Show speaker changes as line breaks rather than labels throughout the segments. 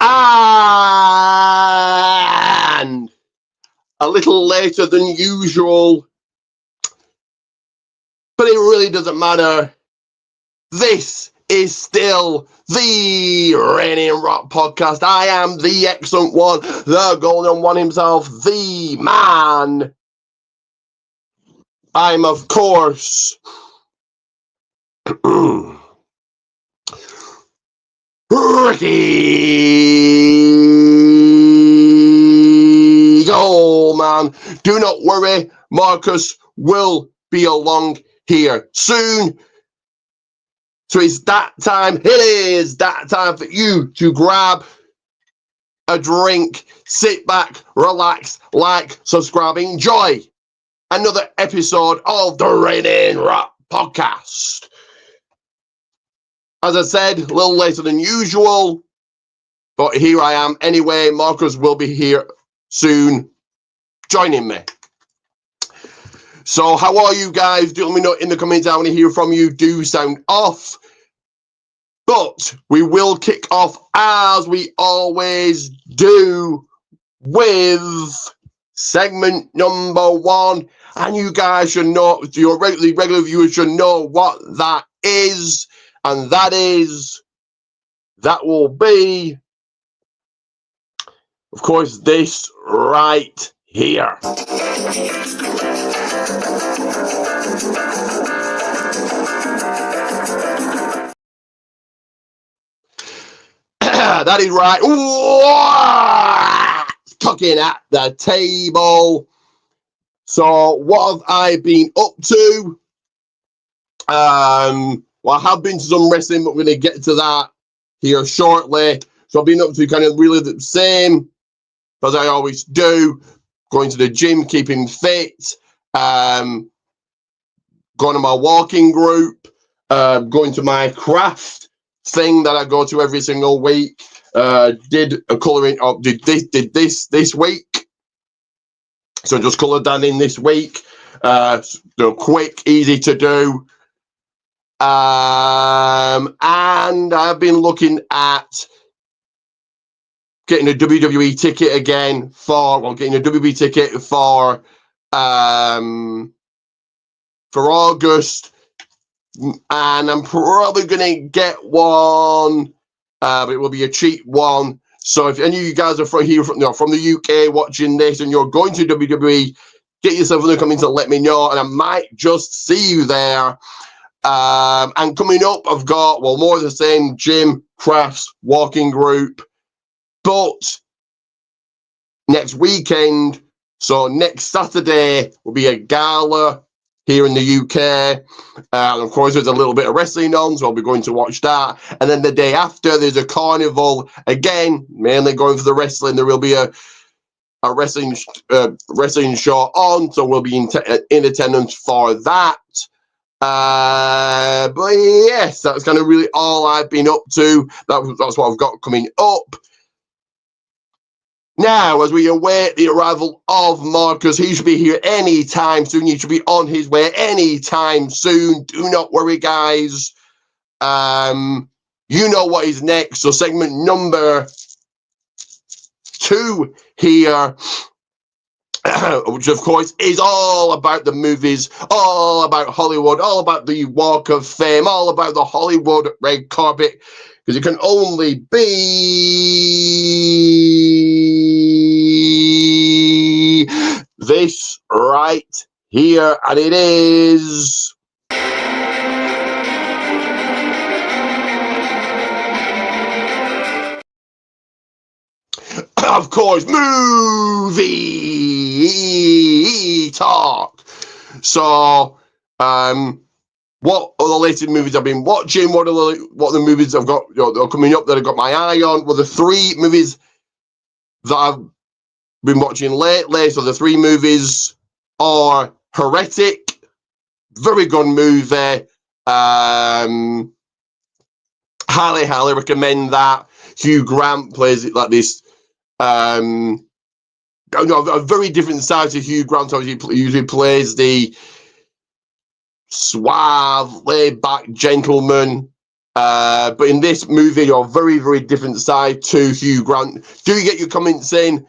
And a little later than usual, but it really doesn't matter. This is still the Reigning Rock Podcast. I am the excellent one, the golden one himself, the man. I'm, of course, Ricky Goldman. Do not worry, Marcus will be along here soon. So it's that time. It is that time for you to grab a drink, sit back, relax, like, subscribe, enjoy another episode of the Reigning Rock Podcast. As I said, a little later than usual, but here I am anyway. Marcus will be here soon, joining me. So how are you guys? Do let me know in the comments. I want to hear from you. Do sound off. But we will kick off, as we always do, with segment number one. And you guys should know, your regular viewers should know what that is. And that will be, of course, this right here. That is right. Tucking at the table. So what have I been up to? Well, I have been to some wrestling, but we're going to get to that here shortly. So I've been up to kind of really the same as I always do. Going to the gym, keeping fit. Going to my walking group. Going to my craft thing that I go to every single week. Did a colouring up, did this week. So just coloured that in this week. Quick, easy to do. And I've been looking at getting a WWE ticket again getting a WWE ticket for August. And I'm probably going to get one, but it will be a cheap one. So if any of you guys are from the UK watching this and you're going to WWE, get yourself in the comments and let me know, and I might just see you there. And coming up, I've got, well, more of the same, gym, crafts, walking group. But next weekend, so next Saturday, will be a gala here in the UK. And of course, there's a little bit of wrestling on, so I'll be going to watch that. And then the day after, there's a carnival. Again, mainly going for the wrestling. There will be a wrestling show on, so we'll be in attendance for that. But yes, that's kind of really all I've been up to. That's what I've got coming up. Now, as we await the arrival of Marcus, he should be here anytime soon. He should be on his way anytime soon. Do not worry, guys. You know what is next. So segment number 2 here, which of course is all about the movies, all about Hollywood, all about the Walk of Fame, all about the Hollywood red carpet, because it can only be this right here, and it is of course, movie talk. So, what are the latest movies I've been watching? What are the movies I've got that are coming up that I've got my eye on? Well, the 3 movies that I've been watching lately. So the 3 movies are Heretic, very good movie. Highly recommend that. Hugh Grant plays it like this. A very different side to Hugh Grant. He usually plays the suave, laid-back gentleman But in this movie, you're very, very different side to Hugh Grant. Do you get your comments in?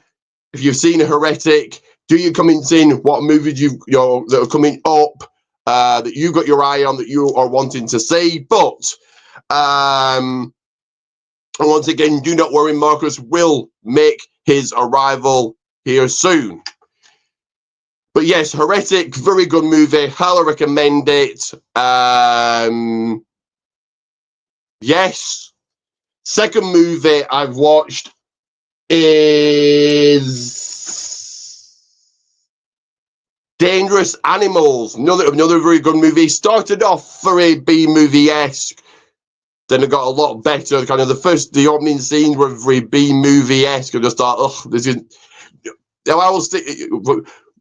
If you've seen a Heretic, do your comments in what movies that are coming up that you've got your eye on that you are wanting to see. But once again, do not worry, Marcus will make his arrival here soon. But yes, Heretic, very good movie. Highly recommend it. Yes. Second movie I've watched is Dangerous Animals. Another very good movie. Started off very B movie-esque. Then it got a lot better. Kind of the opening scenes were very B movie-esque. I just thought, oh, this is. I will stick.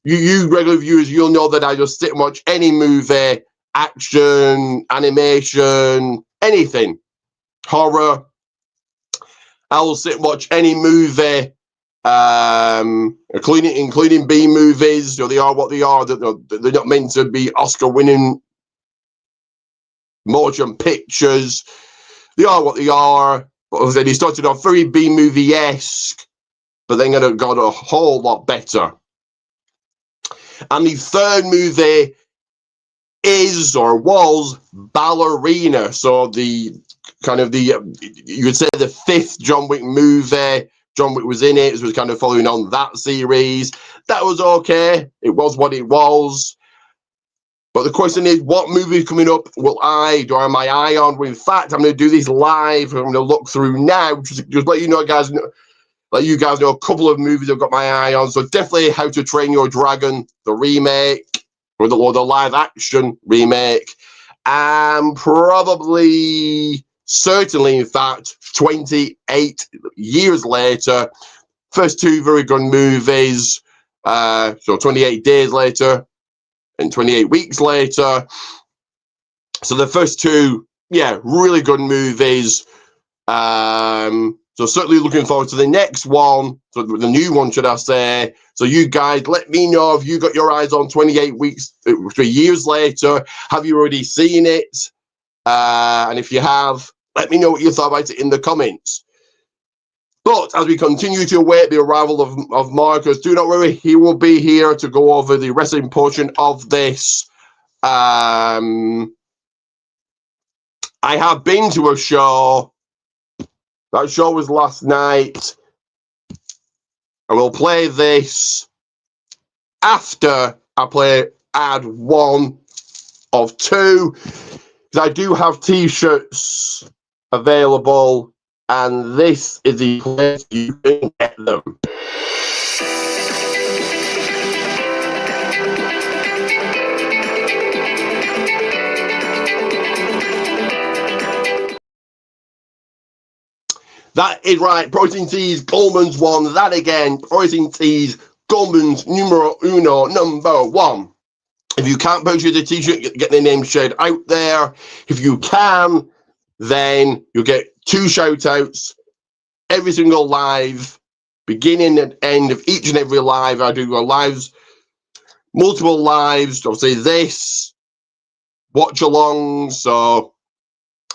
You regular viewers, you'll know that I just sit and watch any movie, action, animation, anything, horror. I will sit and watch any movie, including B movies. They are what they are. They're not meant to be Oscar-winning motion pictures. They are what they are. But as I said, he started off very B movie-esque, but then it got a whole lot better. And the third movie is or was Ballerina. So you would say the fifth John Wick movie. John Wick was in it. It was kind of following on that series. That was okay. It was what it was. But the question is, what movie coming up do I have my eye on? Well, in fact, I'm going to do this live. I'm going to look through now. Just let you know, guys. Let you guys know a couple of movies I've got my eye on. So definitely How to Train Your Dragon, the remake, or the live action remake. And certainly, in fact, 28 years later, first two very good movies. So 28 days later and 28 weeks later. So the first two, yeah, really good movies. So certainly looking forward to the next one, so the new one, should I say. So you guys, let me know if you got your eyes on 28 weeks, 3 years later. Have you already seen it? And if you have, let me know what you thought about it in the comments. But as we continue to await the arrival of Marcus, do not worry, he will be here to go over the wrestling portion of this. I have been to a show. That show was last night. I will play this after I play ad 1 of 2. Because I do have t-shirts available, and this is the place you can get them. That is right. Protein Tees, Goldman's one. That again. Protein Tees, Goldman's numero uno, number 1. If you can't purchase a t-shirt, get their name shared out there. If you can, then you'll get 2 shout-outs every single live, beginning and end of each and every live. I do lives, multiple lives. Obviously, this watch-along. So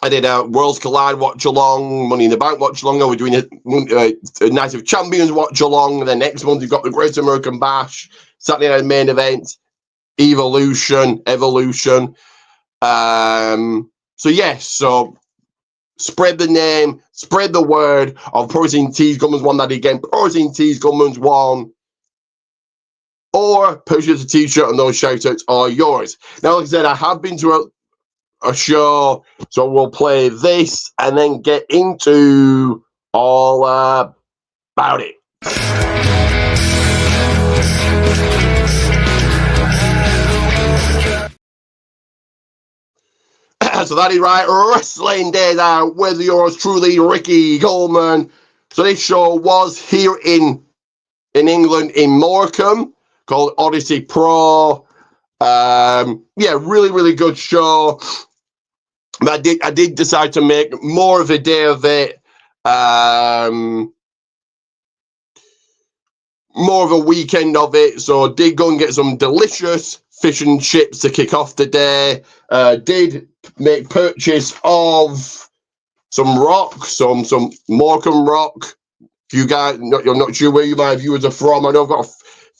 I did a Worlds Collide watch-along, Money in the Bank watch-along. We're doing a Night of Champions watch-along. The next month, you've got the Great American Bash, Saturday Night Main Event, Evolution. So yes, so spread the name, spread the word of Protein Tees, Goldman's one. That again, Protein Tees, Goldman's one. Or purchase a t-shirt and those shout-outs are yours. Now, like I said, I have been to a show, so we'll play this and then get into all about it. So that is right, Wrestling Days Out with yours truly, Ricky Goldman. So this show was here in England, in Morecambe, called Odyssey Pro. Yeah, really, really good show. But I did decide to make more of a day of it. More of a weekend of it. So I did go and get some delicious fish and chips to kick off the day. Did make purchase of some rock, some Morecambe rock. If you guys, I'm not sure where my viewers are from. I know I've got a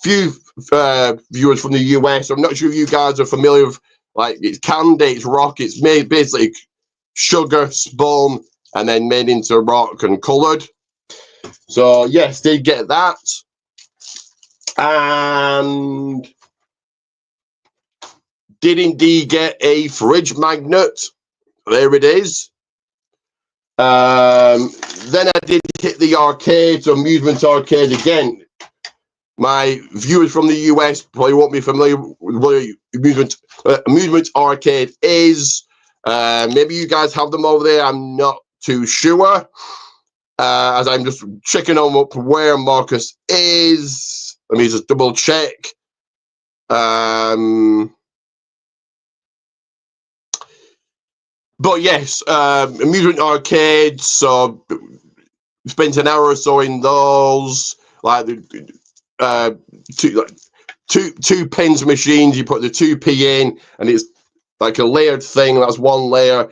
few viewers from the US. I'm not sure if you guys are familiar with, like, it's candy, it's rock, it's made basically sugar spun and then made into rock and coloured. So yes, did get that. And did indeed get a fridge magnet. There it is. Then I did hit the arcades, amusement arcade again. My viewers from the US probably won't be familiar with what amusement arcade is. Maybe you guys have them over there. I'm not too sure. As I'm just checking on up where Marcus is. Let me just double check. But yes, amusement arcades. So spent an hour or so in those. Like two pence machines. You put the 2p in, and it's like a layered thing. That's one layer.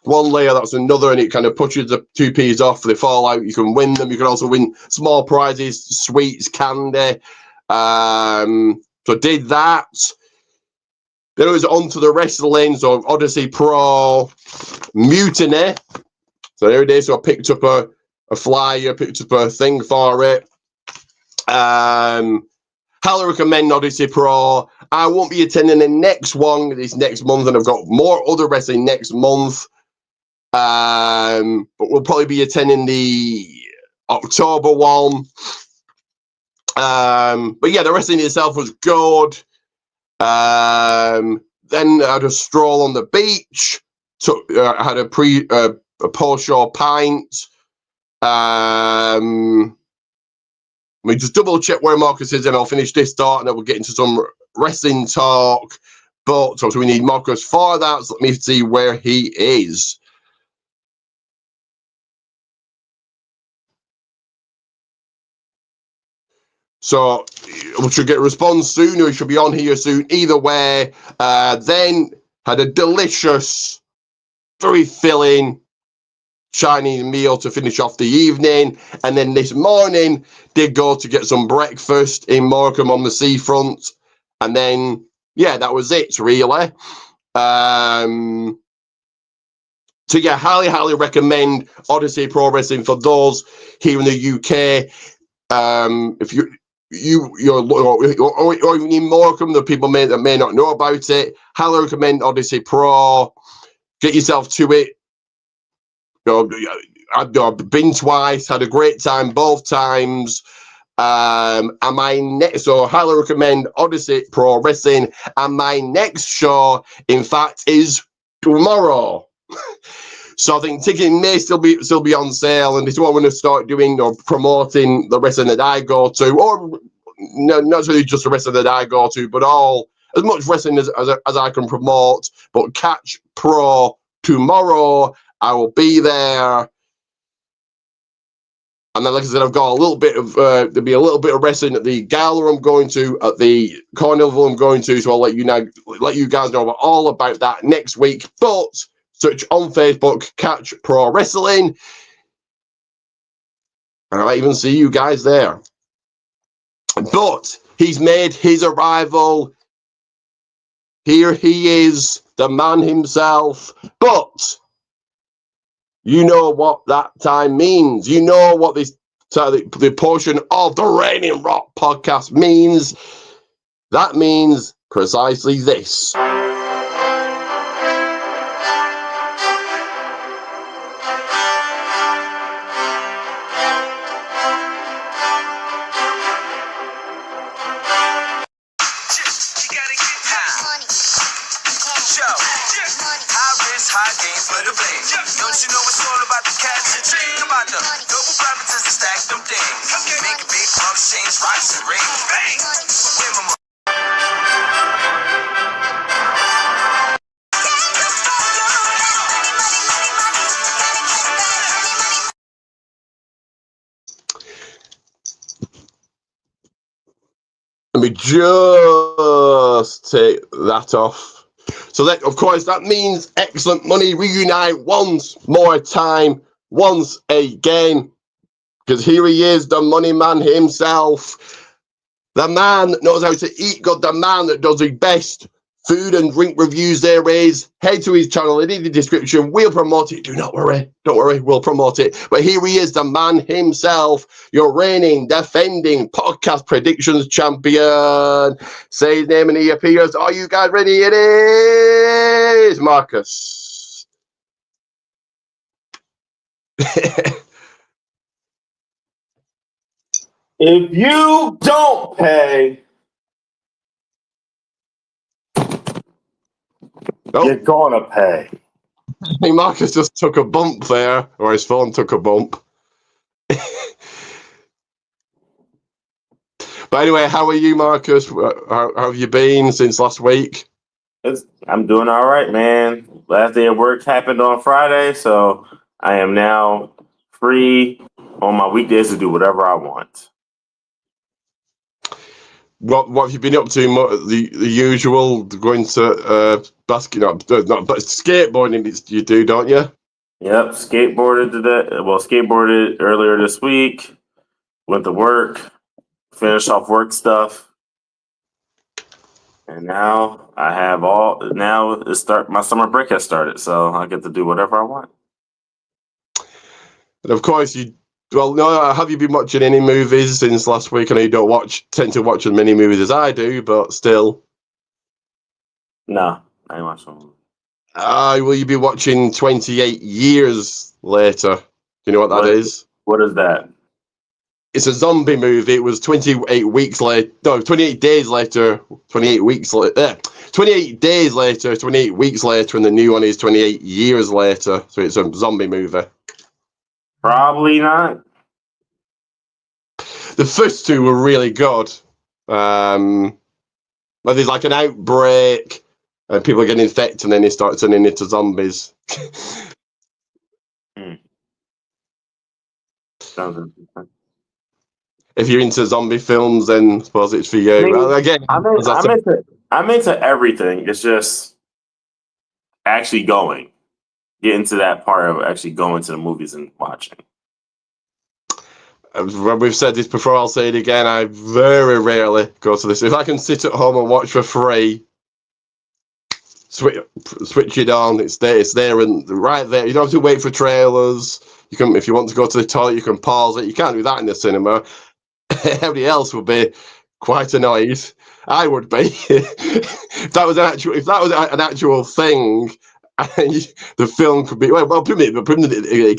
One layer, that's another, and it kind of pushes the 2p's off. They fall out. You can win them. You can also win small prizes, sweets, candy. So did that. Then it was on to the wrestling. So Odyssey Pro, Mutiny. So there it is. So I picked up a flyer, picked up a thing for it. Highly recommend Odyssey Pro. I won't be attending the next one this next month, and I've got more other wrestling next month. But we'll probably be attending the October one. But yeah, the wrestling itself was good. Then I had a stroll on the beach. I had a post-show pint. We just double check where Marcus is, and I'll finish this thought, and then we'll get into some wrestling talk. But so we need Marcus for that. So let me see where he is. So we should get a response soon, or he should be on here soon. Either way, then had a delicious, very filling Chinese meal to finish off the evening. And then this morning, did go to get some breakfast in Morecambe on the seafront. And then, yeah, that was it, really. So yeah, highly recommend Odyssey Pro Wrestling for those here in the UK. If you're or even in Morecambe, the people that may not know about it, highly recommend Odyssey Pro. Get yourself to it. I've been twice, had a great time both times. And my next, so highly recommend Odyssey Pro Wrestling. And my next show, in fact, is tomorrow. So I think tickets may still be on sale, and this is what I'm going to start doing, or promoting the wrestling that I go to, or no, not necessarily just the wrestling that I go to, but as much wrestling as I can promote. But catch Pro tomorrow. I will be there. And then, like I said, I've got a little bit of there'll be a little bit of wrestling at the gala I'm going to, at the carnival I'm going to. So I'll let you guys know all about that next week. But search on Facebook, Catch Pro Wrestling, and I might even see you guys there. But he's made his arrival. Here he is, the man himself. But you know what that time means. You know what the portion of the Reigning Rock podcast means. That means precisely this. Let me just take that off. So that, of course, that means Excellent Money reunite once more time, once again, because here he is, the money man himself, the man that knows how to eat good, the man that does the best food and drink reviews there is. Head to his channel, it is in the description. We'll promote it. Do not worry. Don't worry, we'll promote it. But here he is, the man himself, your reigning, defending podcast predictions champion. Say his name and he appears. Are you guys ready? It is Marcus.
If you don't pay, you're gonna pay.
I think Marcus just took a bump there, or his phone took a bump. But anyway, how are you, Marcus? How have you been since last week?
I'm doing all right, man. Last day of work happened on Friday, so I am now free on my weekdays to do whatever I want.
What have you been up to? The usual, going to skateboarding. You do, don't you?
Yep, skateboarded today. Well, skateboarded earlier this week. Went to work, finished off work stuff, and now I have all. Now my summer break has started, so I get to do whatever I want.
And of course, have you been watching any movies since last week? I know you don't tend to watch as many movies as I do, but still.
No, I ain't watching them.
Will you be watching 28 Years Later? Do you know what that is?
What is that?
It's a zombie movie. It was 28 weeks later. No, 28 days later. 28 weeks later. 28 days later. 28 weeks later, and the new one is 28 years later. So it's a zombie movie.
Probably not.
The first two were really good. But there's like an outbreak, and people get infected, and then they start turning into zombies.
Sounds interesting.
If you're into zombie films, then I suppose it's for you.
I mean,
again,
I'm into everything. It's just actually getting to that part of actually going to the movies and watching.
We've said this before, I'll say it again. I very rarely go to this. If I can sit at home and watch for free, switch it on. It's there and right there. You don't have to wait for trailers. You can, if you want to go to the toilet, you can pause it. You can't do that in the cinema. Everybody else would be quite annoyed. I would be. if that was an actual thing, the film could be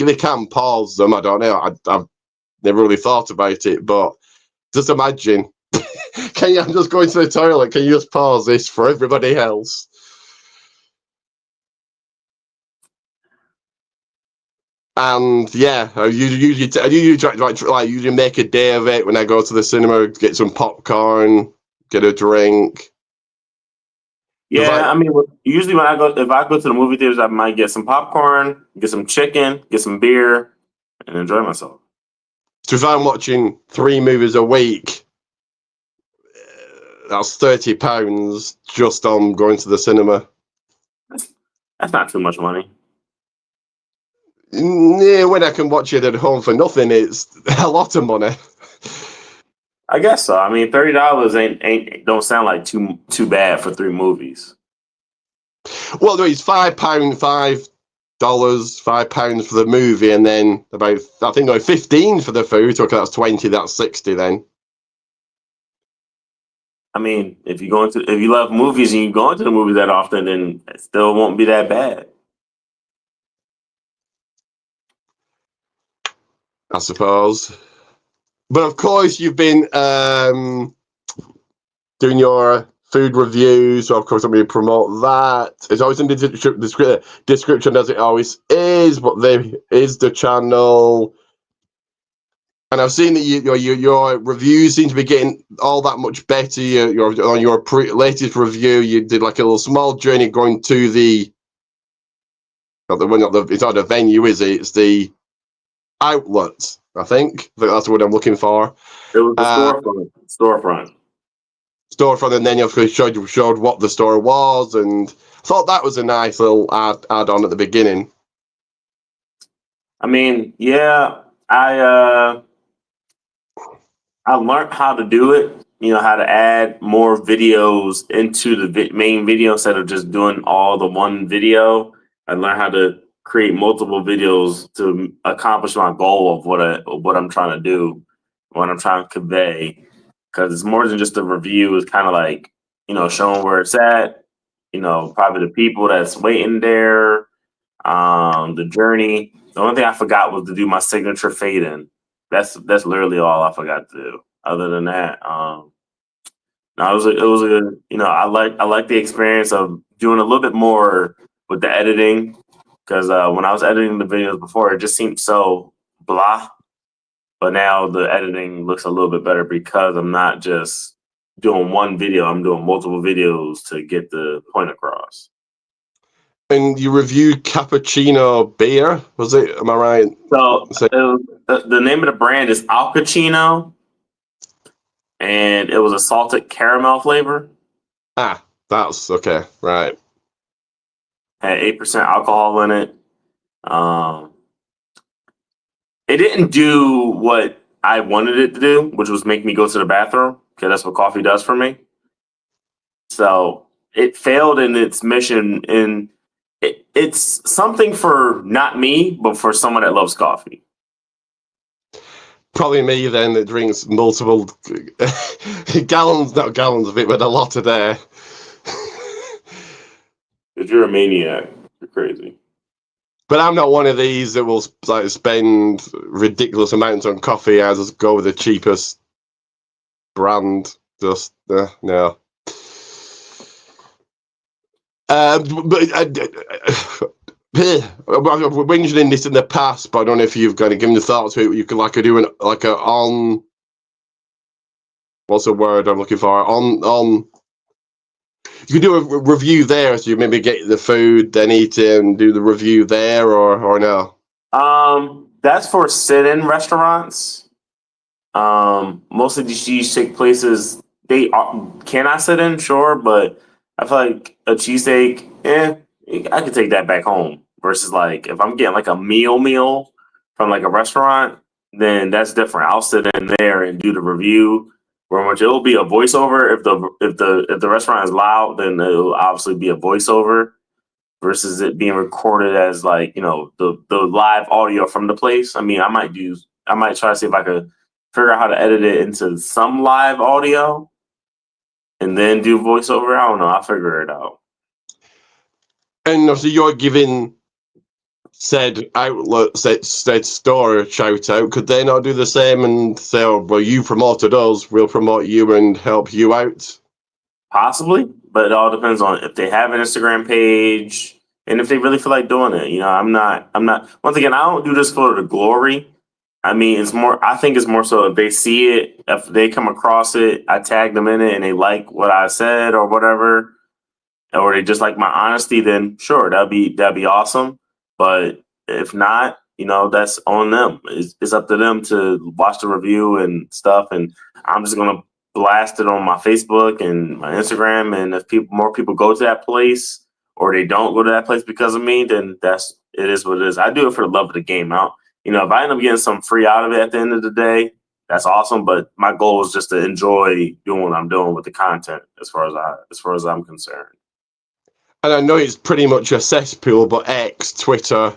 they can pause them. I don't know. I've never really thought about it, but just imagine. I'm just going to the toilet. Can you just pause this for everybody else? And yeah, I usually make a day of it when I go to the cinema, get some popcorn, get a drink.
Yeah, I mean, usually if I go to the movie theaters, I might get some popcorn, get some chicken, get some beer, and enjoy myself.
So if I'm watching 3 movies a week, that's £30 just on going to the cinema.
That's not too much money.
Yeah, when I can watch it at home for nothing, it's a lot of money.
I guess so. I mean, $30 don't sound like too bad for 3 movies.
Well, no, it's £5 for the movie, and then about 15 for the food. So that's 20, that's 60 then.
I mean, if you love movies and you go into the movies that often, then it still won't be that bad.
I suppose. But of course, you've been doing your food reviews, so of course I'm going to promote that. It's always in the description as it always is, but there is the channel. And I've seen that your reviews seem to be getting all that much better. On your latest review, you did like a little small journey going to it's not the venue, is it? It's the outlet, I think that's what I'm looking for.
It was the storefront,
and then you showed what the store was, and thought that was a nice little add on at the beginning.
I mean, yeah, I learned how to do it. You know, how to add more videos into the main video instead of just doing all the one video. I learned how to create multiple videos to accomplish my goal of what I'm trying to do, what I'm trying to convey. Because it's more than just a review. It's kind of like, you know, showing where it's at. You know, probably the people that's waiting there, the journey. The only thing I forgot was to do my signature fade in. That's literally all I forgot to do. Other than that, no, it was a you know, I like the experience of doing a little bit more with the editing because when I was editing the videos before, it just seemed so blah. But now the editing looks a little bit better because I'm not just doing one video; I'm doing multiple videos to get the point across.
And you reviewed cappuccino beer, was it? Am I right?
So the name of the brand is Al Cappuccino, and it was a salted caramel flavor.
Ah, that's okay, right.
Had 8% alcohol in it. It didn't do what I wanted it to do, which was make me go to the bathroom, because that's what coffee does for me. So it failed in its mission, and it's something for not me, but for someone that loves coffee.
Probably me then that drinks multiple gallons, not gallons of it, but a lot a day.
If you're a maniac, you're crazy.
But I'm not one of these that will like spend ridiculous amounts on coffee. I just go with the cheapest brand. Just no. But we're mentioning this in the past, but I don't know if you've kind of given the thought to it. You could do a on. What's the word I'm looking for? On. You could do a review there, so you maybe get the food, then eat it, and do the review there, or no.
That's for sit-in restaurants. Most of these cheesesteak places they cannot sit in, sure, but I feel like a cheesesteak, I could take that back home. Versus like if I'm getting like a meal from like a restaurant, then that's different. I'll sit in there and do the review. Where much it'll be a voiceover. If the restaurant is loud, then it'll obviously be a voiceover versus it being recorded as like, you know, the live audio from the place. I mean, I might try to see if I could figure out how to edit it into some live audio and then do voiceover. I don't know. I'll figure it out.
And obviously, you're giving said outlet, said store a shout out. Could they not do the same and say, "Oh, well, you promoted us, we'll promote you and help you out"?
Possibly, but it all depends on if they have an Instagram page and if they really feel like doing it. You know, I'm not. Once again, I don't do this for the glory. I mean, I think it's more so if they see it, if they come across it, I tag them in it and they like what I said or whatever, or they just like my honesty, then sure, that'd be awesome. But if not, you know, that's on them. It's up to them to watch the review and stuff. And I'm just gonna blast it on my Facebook and my Instagram. And if more people go to that place or they don't go to that place because of me, then it is what it is. I do it for the love of the game. Out. You know, if I end up getting something free out of it at the end of the day, that's awesome. But my goal is just to enjoy doing what I'm doing with the content as far as I'm concerned.
And I know it's pretty much a cesspool, but X, Twitter,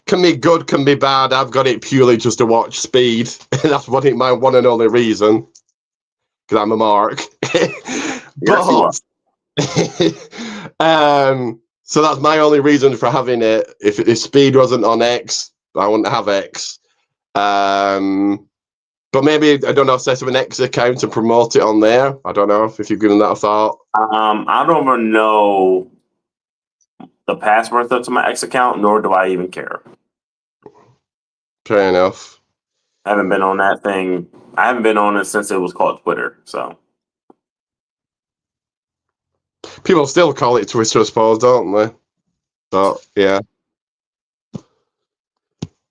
can be good, can be bad. I've got it purely just to watch speed. That's my one and only reason. Because I'm a mark.
Yes,
so that's my only reason for having it. If speed wasn't on X, I wouldn't have X. But maybe, I don't know, set up an X account and promote it on there. I don't know if you've given that a thought.
I don't even know the password to my X account, nor do I even care.
Fair enough.
I haven't been on that thing. I haven't been on it since it was called Twitter. So
people still call it Twitter, I suppose, don't they? But yeah.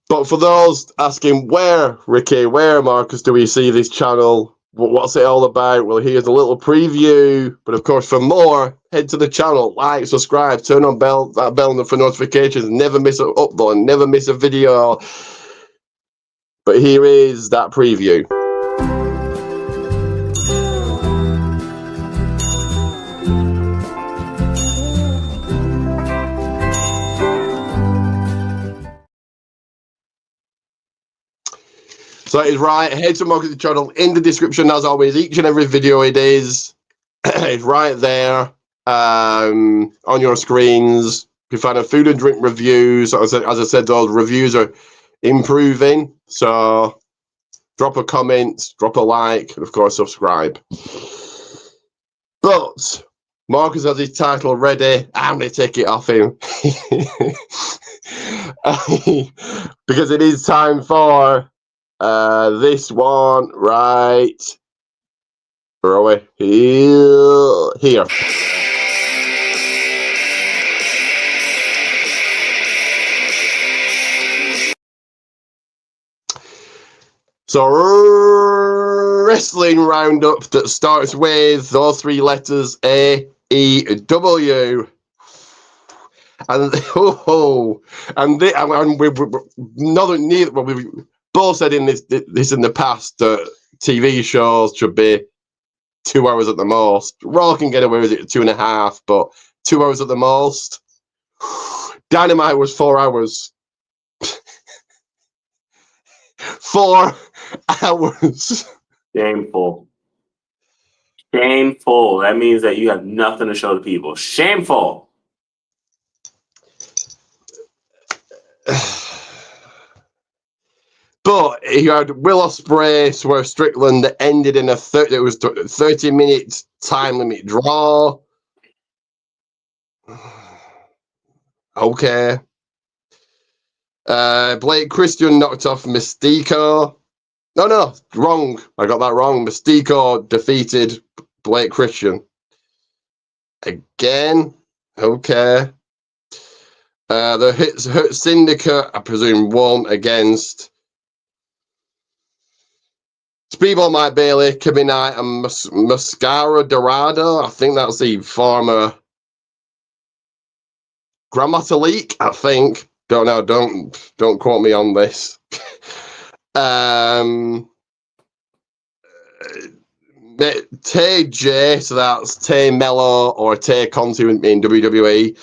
But for those asking where, Ricky, where, Marcus, do we see this channel What's it all about? Well, here's a little preview. But of course, for more, head to the channel, like, subscribe, turn on that bell for notifications, never miss an upload, never miss a video. But here is that preview. So it is right. Head to Marcus' channel in the description, as always. Each and every video it is right there on your screens. You find a food and drink reviews. As I said, those reviews are improving. So drop a comment, drop a like, and of course subscribe. But Marcus has his title ready. I'm going to take it off him. Because it is time for this one right. Where are we? Here. So, wrestling roundup that starts with those three letters AEW. And we both said in this in the past that TV shows should be 2 hours at the most. Raw can get away with it 2.5, but 2 hours at the most. Dynamite was 4 hours. 4 hours.
Shameful. Shameful. That means that you have nothing to show the people. Shameful.
But you had Will Ospreay, Swerve Strickland, that ended in a 30-minute time limit draw. Okay. Blake Christian knocked off Mystico. No, wrong. I got that wrong. Mystico defeated Blake Christian. Again. Okay. The Hurt Syndicate, I presume, won against Speedball Mike Bailey, Kevin Knight, and Mascara Dorado. I think that's the former Grandmaster Leak, I think. Don't know. Don't quote me on this. Tay J, so that's Tay Mello or Tay Conti in WWE,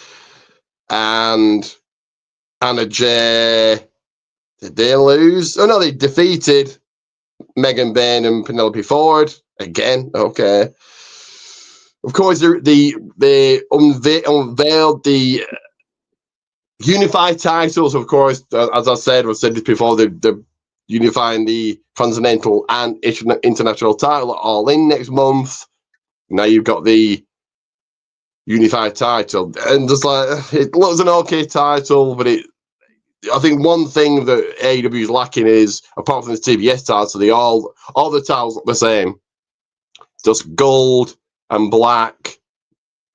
and Anna J. Did they lose? Oh no, they defeated Megan Bain and Penelope Ford again. Okay. Of course, they unveiled the unified titles. Of course, as I said this before, they're unifying the Continental and International title all in next month. Now you've got the unified title, and just like it looks an okay title, but I think one thing that AEW is lacking is, apart from the TBS title, all the titles look the same, just gold and black.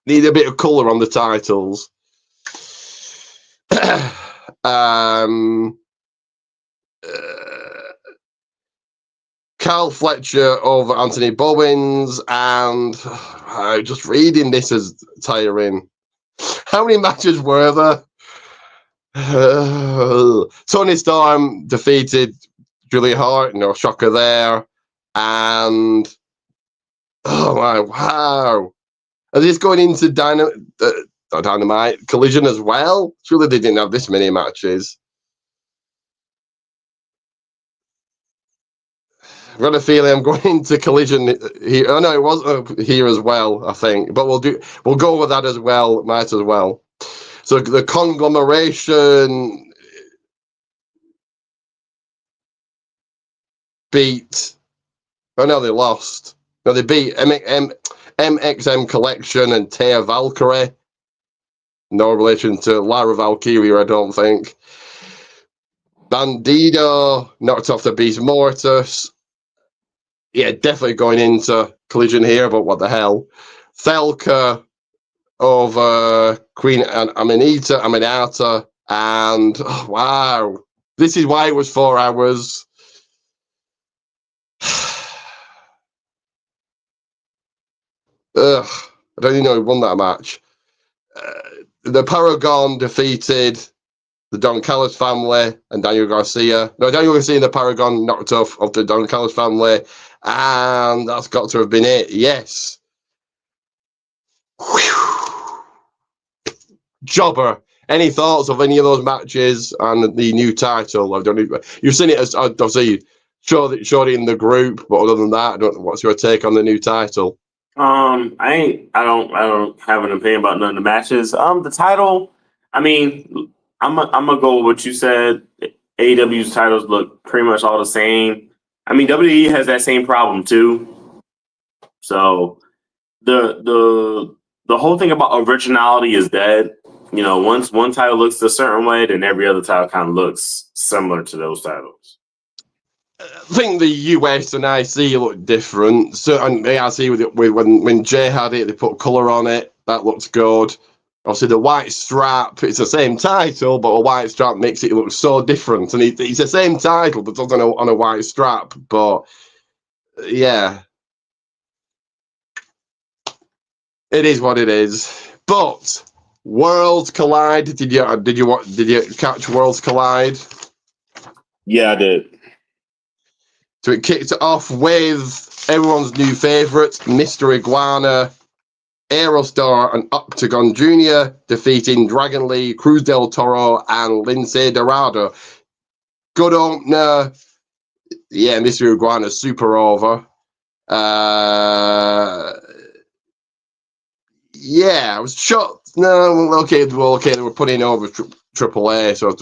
Need a bit of color on the titles. Carl Fletcher over Anthony Bowens, and just reading this is tiring. How many matches were there? Tony Storm defeated Julia Hart, no shocker there. And oh my, wow. Are these going into Dynamite Collision as well? Surely they didn't have this many matches. I've got a feeling I'm going into Collision here. Oh no, it was here as well, I think. But we'll go with that as well. Might as well. So the conglomeration beat. Oh no, they lost. No, they beat MXM Collection and Taya Valkyrie. No relation to Lara Valkyria, I don't think. Bandido knocked off the Beast Mortis. Yeah, definitely going into Collision here, but what the hell? Thelka over Queen Aminata, and oh, wow, this is why it was 4 hours. I don't even know who won that match. The Paragon defeated the Don Callis family and Daniel Garcia. No, Daniel Garcia and the Paragon knocked off of the Don Callis family, and that's got to have been it. Yes. Whew. Jobber. Any thoughts of any of those matches and the new title? I don't know. You've seen it as obviously showed it in the group, but other than that, I don't know. What's your take on the new title?
I don't have an opinion about none of the matches. The title, I mean, I'm gonna go with what you said. AEW's titles look pretty much all the same. I mean, WWE has that same problem too. So the whole thing about originality is dead. You know, once one title looks a certain way, then every other title kind of looks similar to those titles.
I think the US and IC look different. So, and the IC with when Jay had it, they put colour on it. That looks good. Obviously, the white strap, it's the same title, but a white strap makes it look so different. And it's the same title, but it's on a white strap. But yeah, it is what it is. But Worlds Collide. Did you catch Worlds Collide?
Yeah, I did.
So it kicked it off with everyone's new favourite, Mr. Iguana, Aerostar, and Octagon Jr. defeating Dragon Lee, Cruz del Toro, and Lince Dorado. Good opener. Yeah, Mr. Iguana super over. Yeah, I was shocked. No, okay, they were putting over AAA, so of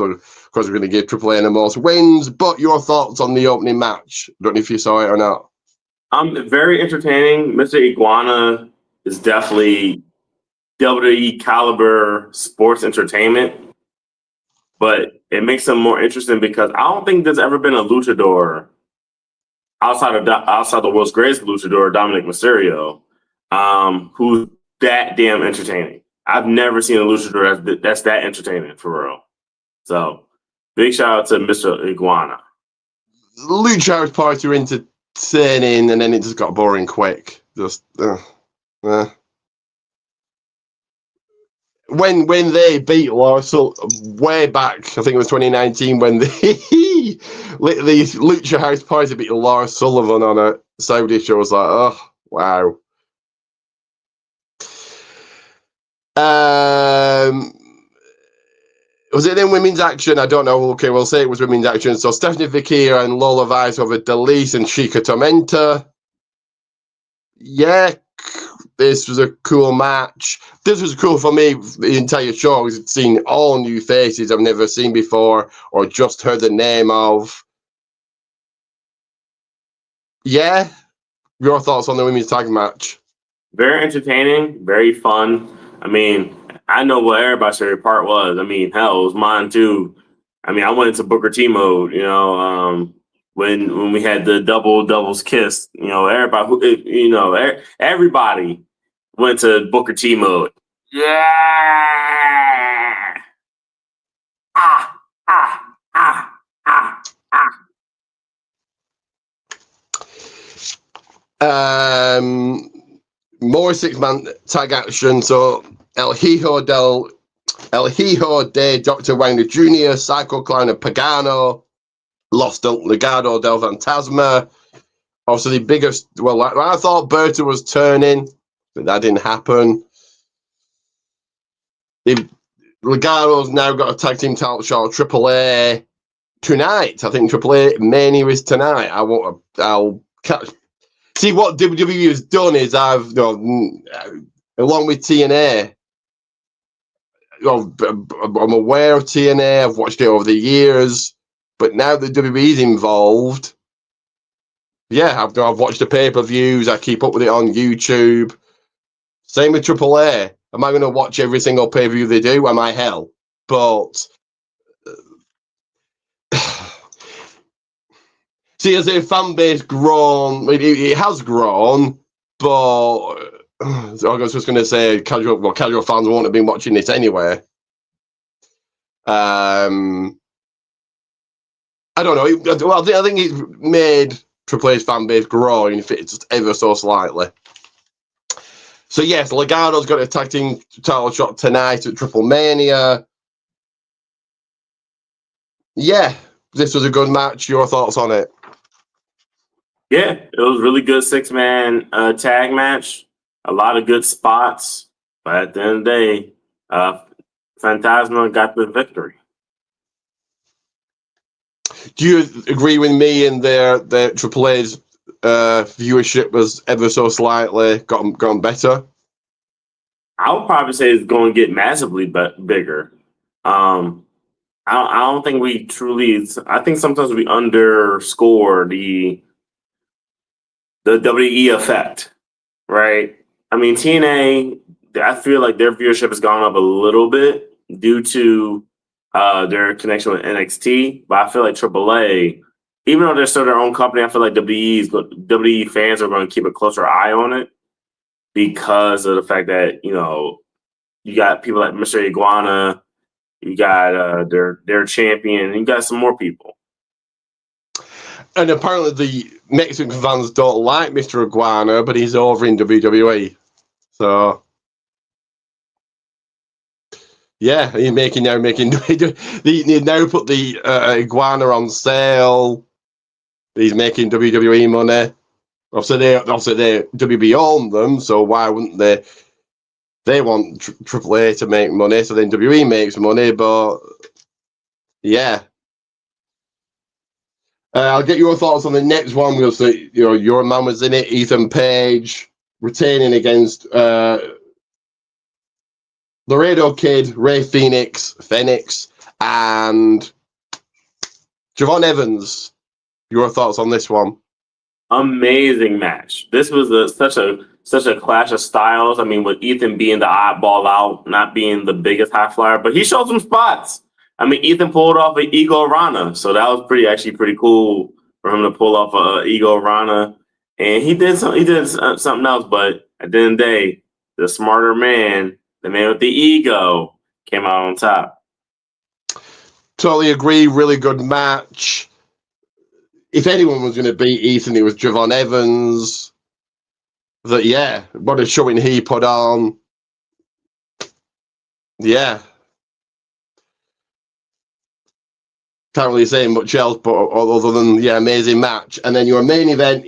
course we're going to give AAA the most wins. But your thoughts on the opening match? Don't know if you saw it or not.
Very entertaining. Mr. Iguana is definitely WWE caliber sports entertainment, but it makes them more interesting because I don't think there's ever been a luchador outside the world's greatest luchador, Dominic Mysterio, who's that damn entertaining. I've never seen a luchador that's that entertaining for real. So big shout out to Mr. Iguana.
Lucha House Party were entertaining, and then it just got boring quick. Just when they beat Lars way back, I think it was 2019 when the Lucha House Party beat Lars Sullivan on a Saudi show. I was like, oh wow. Was it in women's action? I don't know. Okay, we'll say it was women's action. So Stephanie Vikia and Lola Vice over Delise and Chica Tormenta. Yeah, this was a cool match. This was cool for me, the entire show. I was seeing all new faces I've never seen before or just heard the name of. Yeah, your thoughts on the women's tag match?
Very entertaining, very fun. I mean, I know what everybody's favorite part was. I mean, hell, it was mine too. I mean, I went into Booker T mode, you know, when we had the doubles kiss, you know, everybody went to Booker T mode. Yeah. Ah, ah, ah, ah,
ah. More 6-man tag action. So El Hijo de Dr. Wagner Jr., Psycho Clown and Pagano, Los Legado del Fantasma. Obviously, the biggest. Well, I thought Berta was turning, but that didn't happen. The Legado's now got a tag team title shot AAA tonight. I think AAA Mania is tonight. I'll catch. See what WWE has done is along with TNA. I'm aware of TNA. I've watched it over the years, but now that WWE's involved, yeah, I've watched the pay-per-views. I keep up with it on YouTube. Same with AAA. Am I going to watch every single pay-per-view they do? Am I? Hell, but see, as a fan base grown, it has grown, but I was just going to say casual fans won't have been watching this anyway. I don't know. Well, I think it's made Triple H's fan base grow, if it's ever so slightly. So yes, Legado's got a tag team title shot tonight at Triple Mania. Yeah, this was a good match. Your thoughts on it?
Yeah, it was really good 6-man tag match. A lot of good spots, but at the end of the day, Phantasma got the victory.
Do you agree with me in there that Triple A's viewership was ever so slightly gotten better?
I would probably say it's going to get massively bigger. I don't think we truly. I think sometimes we underscore the WWE effect, right? I mean, TNA. I feel like their viewership has gone up a little bit due to their connection with NXT, but I feel like AAA, even though they're still their own company, I feel like WWE fans are going to keep a closer eye on it because of the fact that you got people like Mr. Iguana, you got their champion, and you got some more people.
And apparently the Mexican fans don't like Mr. Iguana, but he's over in WWE. So yeah, he's now making they now put the Iguana on sale. He's making WWE money. Obviously they WB own them, so why wouldn't they? They want AAA to make money, so then WWE makes money. But yeah, I'll get your thoughts on the next one. We'll see. Your man was in it. Ethan Page retaining against Laredo Kid, Ray Phoenix, and Javon Evans. Your thoughts on this one?
Amazing match. This was such a clash of styles. I mean, with Ethan being the oddball out, not being the biggest high flyer, but he showed some spots. I mean, Ethan pulled off an Ego Rana, so that was pretty cool for him to pull off a Ego Rana. And he did something else, but at the end of the day, the smarter man, the man with the ego, came out on top.
Totally agree. Really good match. If anyone was going to beat Ethan, it was Javon Evans. What a showing he put on. Yeah. Can't really say much else, but other than amazing match. And then your main event,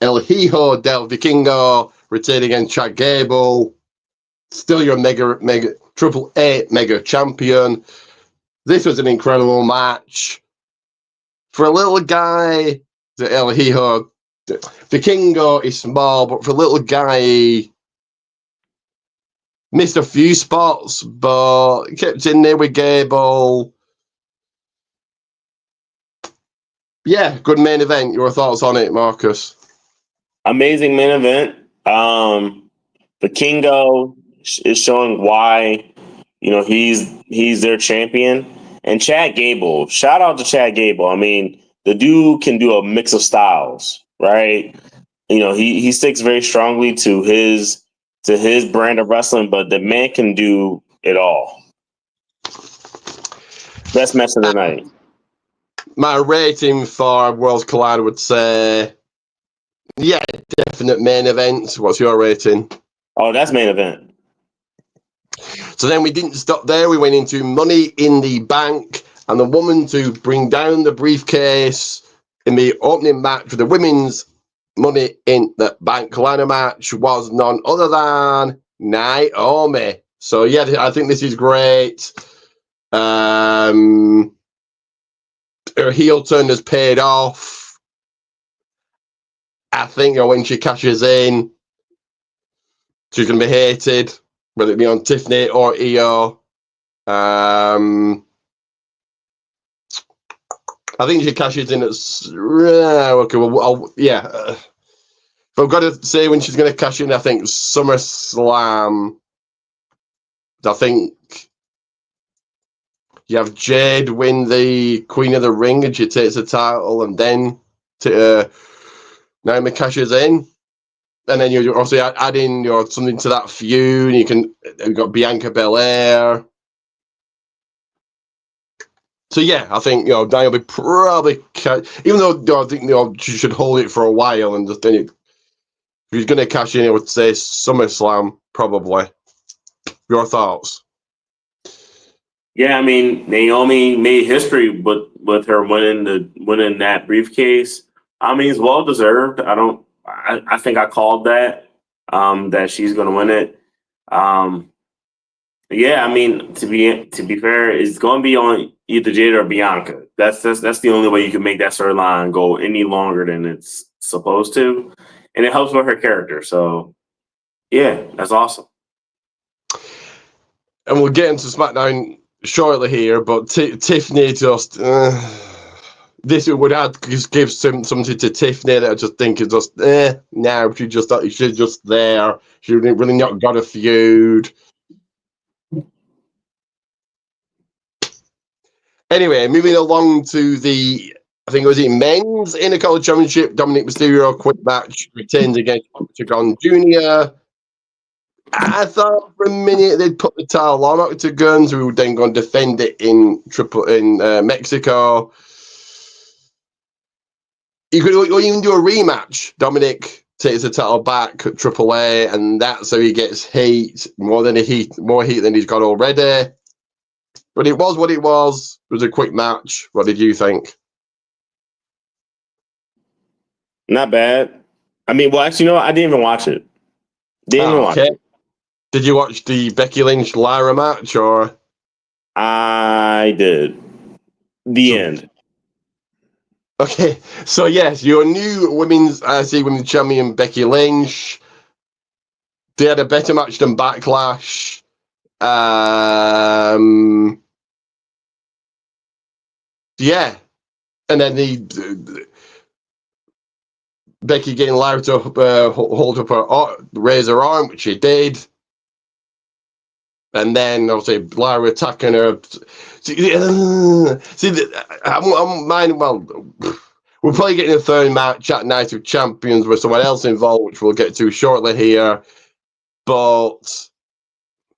El Hijo del Vikingo retaining against Chad Gable. Still your mega AAA mega champion. This was an incredible match. For a little guy, the El Hijo, Vikingo is small, but for a little guy, he missed a few spots, but kept in there with Gable. Yeah, good main event. Your thoughts on it, Marcus?
Amazing main event. Vikingo is showing why he's their champion. And Chad Gable, shout out to Chad Gable. I mean, the dude can do a mix of styles, right? He sticks very strongly to his brand of wrestling, but the man can do it all. Best match of the night.
My rating for Worlds Collide would say, definite main event. What's your rating?
Oh, that's main event.
So then we didn't stop there. We went into Money in the Bank, and the woman to bring down the briefcase in the opening match for the women's Money in the Bank ladder match was none other than Naomi. So I think this is great. Her heel turn has paid off. I think when she cashes in, she's going to be hated, whether it be on Tiffany or Io. I think she cashes in at if I've got to say when she's going to cash in, I think SummerSlam. I think you have Jade win the Queen of the Ring and she takes the title, and then Naomi cashes in. And then you also add in something to that feud. You've got Bianca Belair. So I think Naomi probably even though I think she should hold it for a while and just then If he's going to cash in, I would say SummerSlam, probably. Your thoughts?
Yeah, I mean, Naomi made history with her winning that briefcase. I mean, it's well deserved. I think I called that she's going to win it. Yeah, I mean, to be fair, it's going to be on either Jada or Bianca. That's the only way you can make that storyline go any longer than it's supposed to, and it helps with her character. So, yeah, that's awesome.
And we'll get into SmackDown shortly here, but Tiffany just this would add just give something to Tiffany that I just think is just now she's just there. She really not got a feud. Anyway, moving along to the I think it was the men's Intercontinental Championship. Dominic Mysterio quick match retains against Octagon Jr. I thought for a minute they'd put the title on Octagon, who were then going to defend it in Mexico. You could even do a rematch. Dominic takes the title back at AAA, and that's how he gets heat more heat than he's got already. But it was what it was. It was a quick match. What did you think?
Not bad. I mean, well, actually, I didn't even watch it. Didn't even watch it.
Did you watch the Becky Lynch Lyra match or?
I did. The end.
Okay, so yes, your new women's champion Becky Lynch. They had a better match than Backlash. Yeah, and then Becky getting Lyra to hold up raise her arm, which she did. And then obviously Lyra attacking her. I'm minding. Well, we're probably getting a third match at Night of Champions with someone else involved, which we'll get to shortly here. But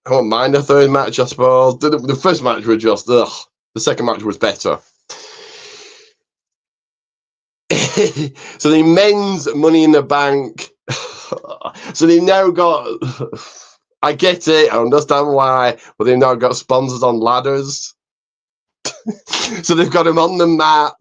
I won't mind a third match, I suppose. The first match was just ugh. The second match was better. So the men's Money in the Bank. So they've now got. I get it. I understand why, but they've now got sponsors on ladders. So they've got them on the mat,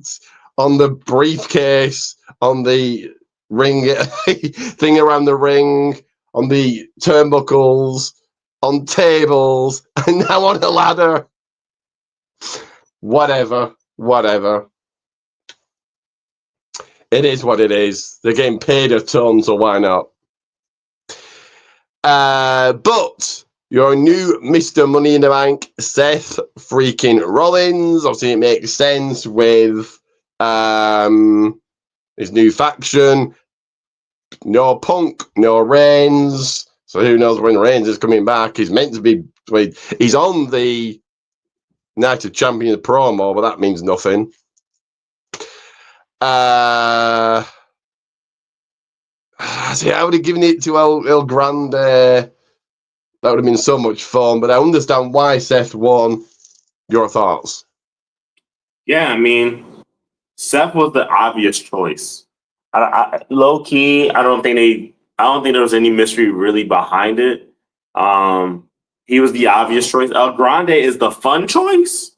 on the briefcase, on the ring thing around the ring, on the turnbuckles, on tables, and now on a ladder. Whatever. It is what it is. They're getting paid a ton, so why not? But your new Mr. Money in the Bank, Seth freaking Rollins. Obviously, it makes sense with his new faction. No Punk, no Reigns. So who knows when Reigns is coming back? He's meant to be. He's on the Night of Champions promo, but that means nothing. See, I would have given it to El Grande. That would have been so much fun, but I understand why Seth won. Your thoughts?
Yeah, I mean, Seth was the obvious choice. Low key, I don't think there was any mystery really behind it. He was the obvious choice. El Grande is the fun choice,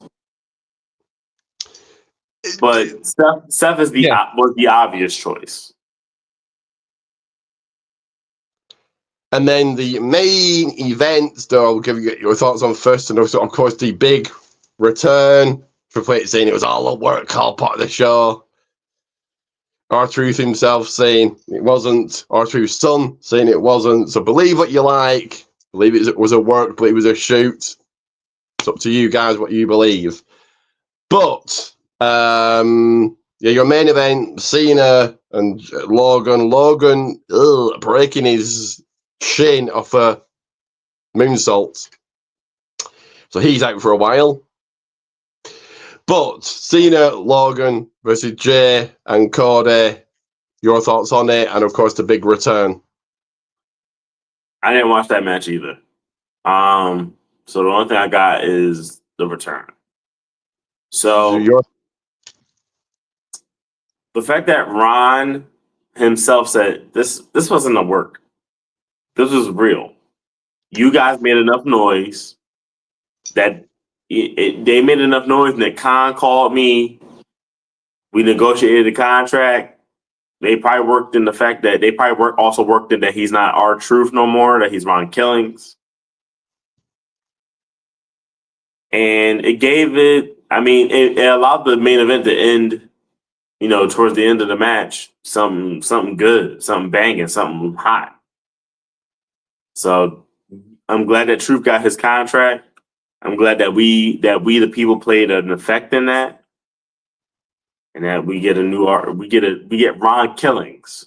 but Seth is was the obvious choice.
And then the main event, though, I'll give you your thoughts on first, and also, of course, the big return. Triple H saying it was all a work, all part of the show. R-Truth himself saying it wasn't. R-Truth's son saying it wasn't. So believe what you like. Believe it was a work, believe it was a shoot. It's up to you guys what you believe. But, your main event, Cena and Logan. Logan breaking his shin off a moonsault. So he's out for a while. But Cena, Logan versus Jay and Cody, your thoughts on it, and of course the big return.
I didn't watch that match either. So the only thing I got is the return. So the fact that Ron himself said, this wasn't a work. This was real. You guys made enough noise that they made enough noise that Khan called me. We negotiated the contract. They probably worked in the fact that they probably also worked in that he's not R-Truth no more, that he's Ron Killings. And it gave it, I mean, it allowed the main event to end, you know, towards the end of the match, something good, something banging, something hot. So I'm glad that Truth got his contract. I'm glad that we the people played an effect in that. And that we get we get Ron Killings,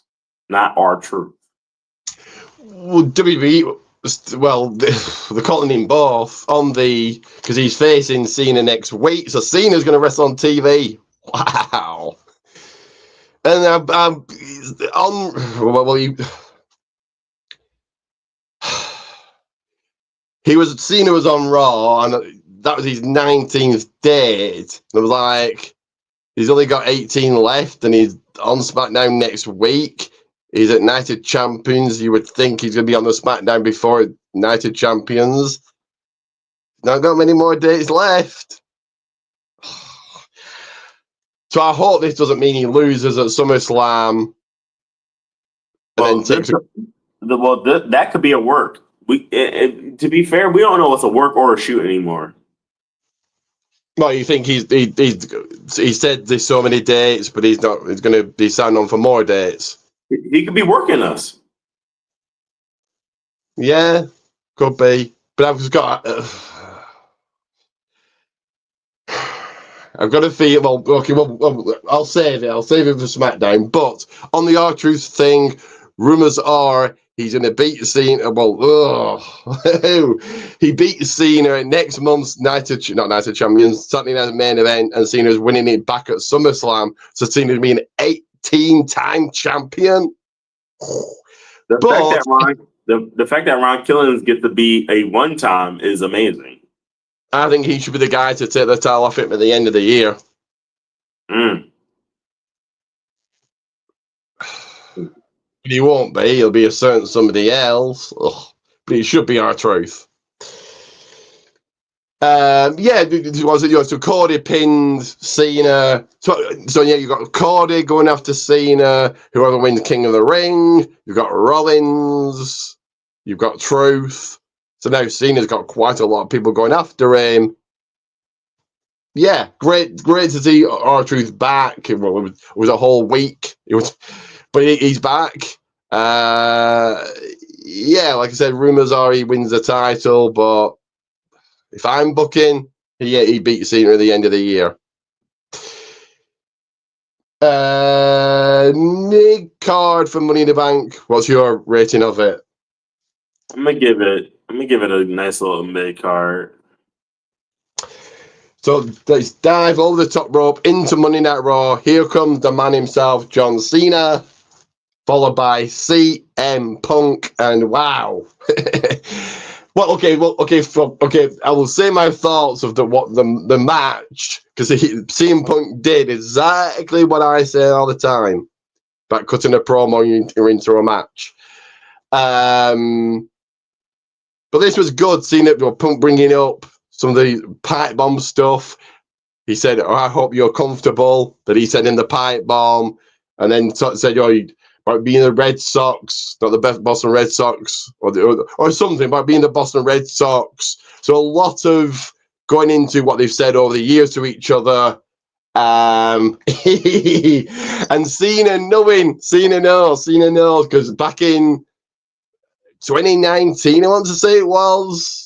not R-Truth.
Well, WWE, well, they're calling him both on the, because he's facing Cena next week, so Cena's going to wrestle on TV. Wow. And on, well, Cena was on Raw, and that was his 19th date. It was like, he's only got 18 left, and he's on SmackDown next week. He's at Night of Champions. You would think he's going to be on the SmackDown before Night of Champions. Not got many more days left. So I hope this doesn't mean he loses at SummerSlam.
Well, that could be a work. To be fair, we don't know if it's a work or a shoot anymore.
Well, you think he said there's so many dates, but he's not. He's going to be signed on for more dates.
He could be working us.
Yeah, could be. But I've got. I've got a feel. Well, okay. Well, I'll save it. I'll save it for SmackDown. But on the R-Truth thing, rumors are he's going to beat Cena. Well, he beat Cena at next month's Night of Champions, Saturday Night Main Event, and Cena's winning it back at SummerSlam. So Cena's being 18-time champion.
The fact that Ron Killings gets to be a one-time is amazing.
I think he should be the guy to take the title off him at the end of the year.
Mm.
But he won't be. He'll be a certain somebody else. Ugh. But he should be R-Truth. Yeah, so Cody pinned Cena. So yeah, you got Cody going after Cena. Whoever wins King of the Ring. You've got Rollins. You've got Truth. So now Cena's got quite a lot of people going after him. Yeah, great to see R-Truth back. It was a whole week. But he's back. Yeah, like I said, rumors are he wins the title, but if I'm booking, he beats Cena at the end of the year. Mid-card for Money in the Bank. What's your rating of it?
I'm gonna give it a nice little mid-card.
So let's dive over the top rope into Monday Night Raw. Here comes the man himself, John Cena, followed by CM Punk, and wow. Okay. I will say my thoughts of the match, because CM Punk did exactly what I say all the time about cutting a promo into a match. But this was good, seeing it, Punk bringing up some of the pipe bomb stuff. He said, "Oh, I hope you're comfortable," that he said in the pipe bomb, and then said, "Oh, you might be in the Red Sox, not the best Boston Red Sox, or something about being the Boston Red Sox." So a lot of going into what they've said over the years to each other. And Cena knows, because back in 2019, I want to say it was,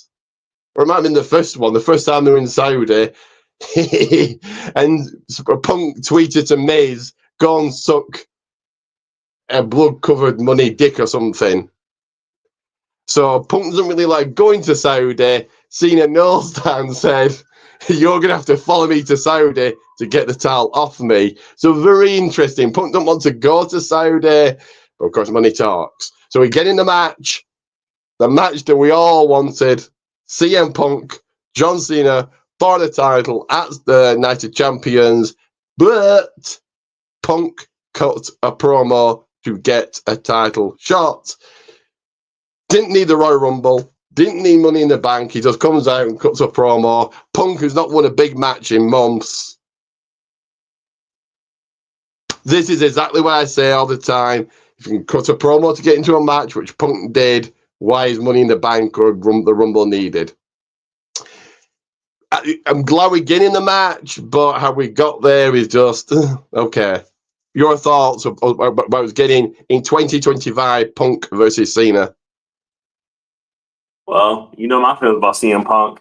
or it might have been the first time they were in Saudi, and Punk tweeted to Miz, "Go and suck a blood-covered money dick," or something. So Punk doesn't really like going to Saudi. Cena knows that and said, "You're going to have to follow me to Saudi to get the title off me." So very interesting. Punk don't want to go to Saudi, but of course money talks. So we get in the match that we all wanted. CM Punk, John Cena for the title at the Night of Champions, but Punk cut a promo to get a title shot. Didn't need the Royal Rumble. Didn't need Money in the Bank. He just comes out and cuts a promo. Punk has not won a big match in months. This is exactly what I say all the time. If you can cut a promo to get into a match, which Punk did, why is Money in the Bank or the Rumble needed? I'm glad we're getting the match, but how we got there is just, okay. Your thoughts about what's getting in 2025 Punk versus Cena?
Well, you know my feelings about CM Punk.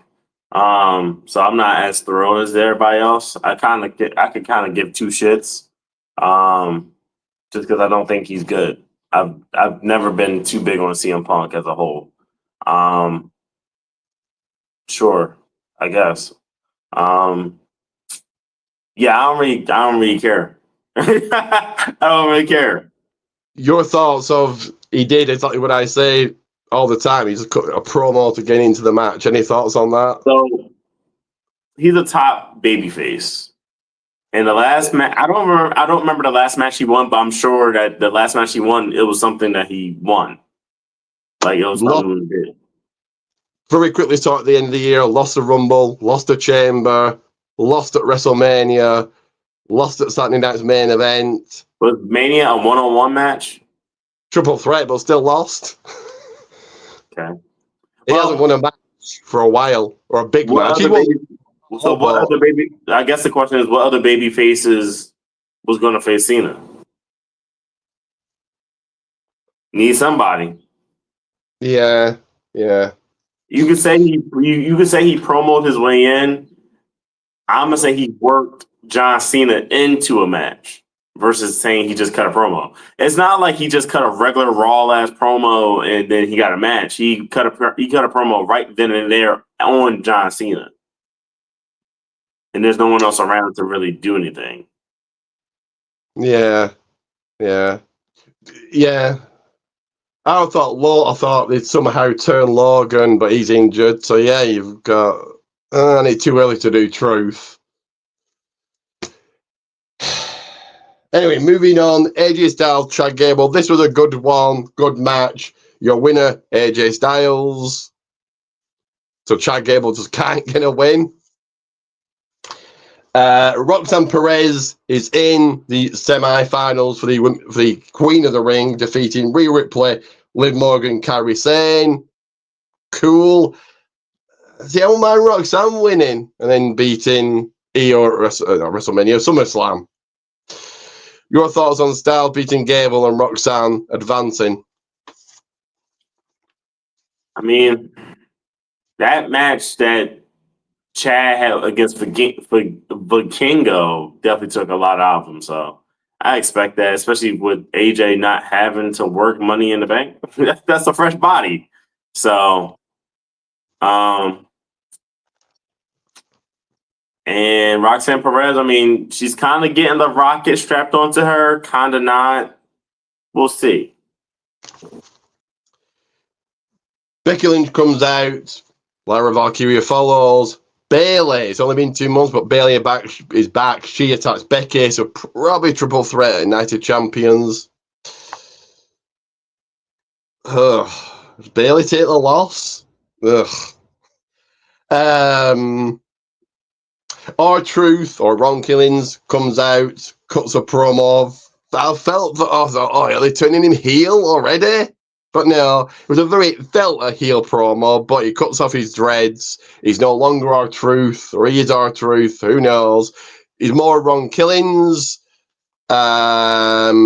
So I'm not as thrilled as everybody else. I could kind of give two shits. Just because I don't think he's good. I've never been too big on CM Punk as a whole. Sure, I guess. Yeah, I don't really care. I don't really care.
Your thoughts of he did exactly what I say all the time. He just cut a promo to get into the match. Any thoughts on that?
So he's a top babyface. And the last match, I don't remember the last match he won, but I'm sure that the last match he won, it was something that he won. Like it was something he did.
Very quickly, saw at the end of the year, lost the Rumble, lost the Chamber, lost at WrestleMania, lost at Saturday Night's main event.
Was Mania a one-on-one match?
Triple threat, but still lost.
Okay.
He hasn't won a match for a while, or a big match.
What other baby? I guess the question is, what other baby faces was going to face Cena? Need somebody.
Yeah.
You could say he promoted his way in. I'm gonna say he worked John Cena into a match versus saying he just cut a promo. It's not like he just cut a regular raw ass promo and then he got a match. He cut a promo right then and there on John Cena, and there's no one else around to really do anything.
Yeah. I thought they'd somehow turn Logan, but he's injured. So yeah, you've got. And it's too early to do Truth. Anyway, moving on. AJ Styles, Chad Gable. This was a good one, good match. Your winner, AJ Styles. So Chad Gable just can't get a win. Roxanne Perez is in the semi-finals for the Queen of the Ring, defeating Rhea Ripley, Liv Morgan, Kairi Sane. Cool. The old man Roxanne winning and then beating Io at WrestleMania, SummerSlam. Your thoughts on Styles beating Gable and Roxanne advancing?
I mean, that match that Chad had against Vikingo definitely took a lot out of him. So I expect that, especially with AJ not having to work Money in the Bank. That's a fresh body. So, and Roxanne Perez, I mean, she's kind of getting the rocket strapped onto her, kind of not. We'll see.
Becky Lynch comes out. Lyra Valkyria follows. Bayley, it's only been 2 months, but Bayley is back. She attacks Becky, so probably triple threat at United Champions. Ugh. Does Bayley take the loss? Ugh. R-Truth or Ron Killings comes out, cuts a promo. I thought, are they turning him heel already? But no, it felt a heel promo, but he cuts off his dreads. He's no longer R-Truth, or he is R-Truth, who knows? He's more Ron Killings. Yeah,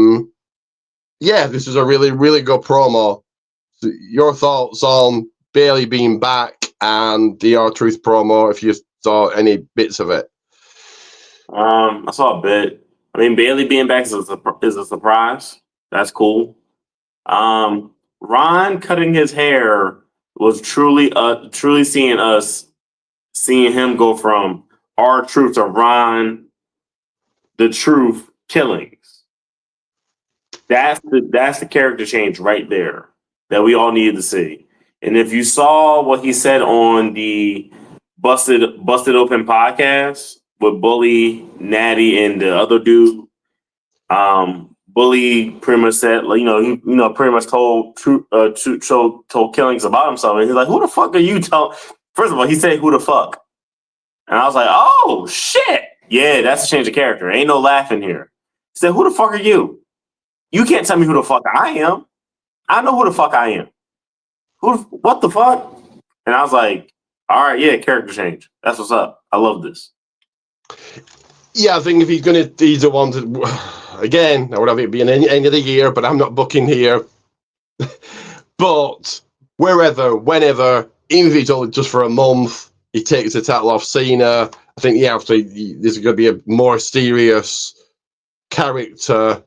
this is a really, really good promo. So your thoughts on Bayley being back and the R-Truth promo, if you saw any bits of it?
I saw a bit. I mean, Bayley being back is a surprise. That's cool. Ron cutting his hair was truly seeing him go from R-Truth to Ron the Truth Killings. That's the character change right there that we all needed to see. And if you saw what he said on the Busted Open podcast with Bully, Natty, and the other dude, Bully pretty much said, like, pretty much told told killings about himself, and he's like, "Who the fuck are you?" First of all, he said, "Who the fuck?" And I was like, "Oh shit, yeah, that's a change of character. Ain't no laughing here." He said, "Who the fuck are you? You can't tell me who the fuck I am. I know who the fuck I am. What the fuck?" And I was like, "All right, yeah, character change. That's what's up. I love this."
Yeah, I think if he's the one to, again, I would have it be an end of the year, but I'm not booking here. But wherever, whenever, even if it's only just for a month, he takes the title off Cena. I think, yeah, obviously, this is going to be a more serious character.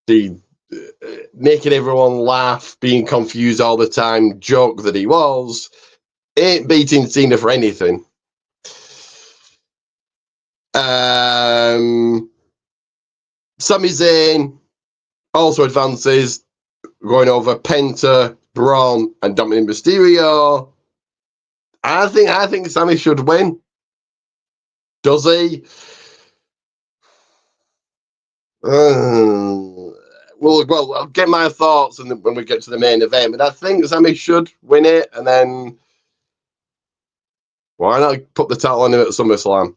Making everyone laugh, being confused all the time, joke that he was. Ain't beating Cena for anything. Sami Zayn also advances, going over Penta, Braun, and Dominic Mysterio. I think Sami should win. Does he? Well, I'll get my thoughts when we get to the main event, but I think Sami should win it, and then why not put the title on him at SummerSlam?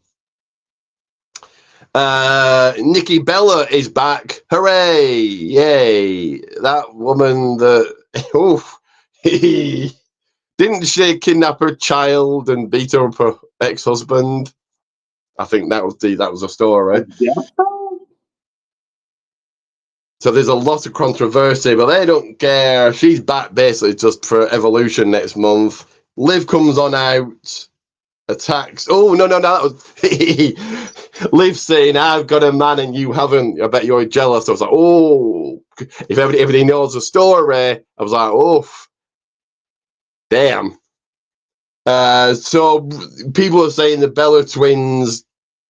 Nikki Bella is back. Hooray! Yay! That woman didn't she kidnap her child and beat up her ex-husband? I think that was the story.
Yeah.
So there's a lot of controversy, but they don't care. She's back basically just for Evolution next month. Liv comes on out. Attacks. Oh, no. That was Liv saying, "I've got a man and you haven't. I bet you're jealous." I was like, oh, if everybody knows the story, I was like, oh, damn. So people are saying the Bella twins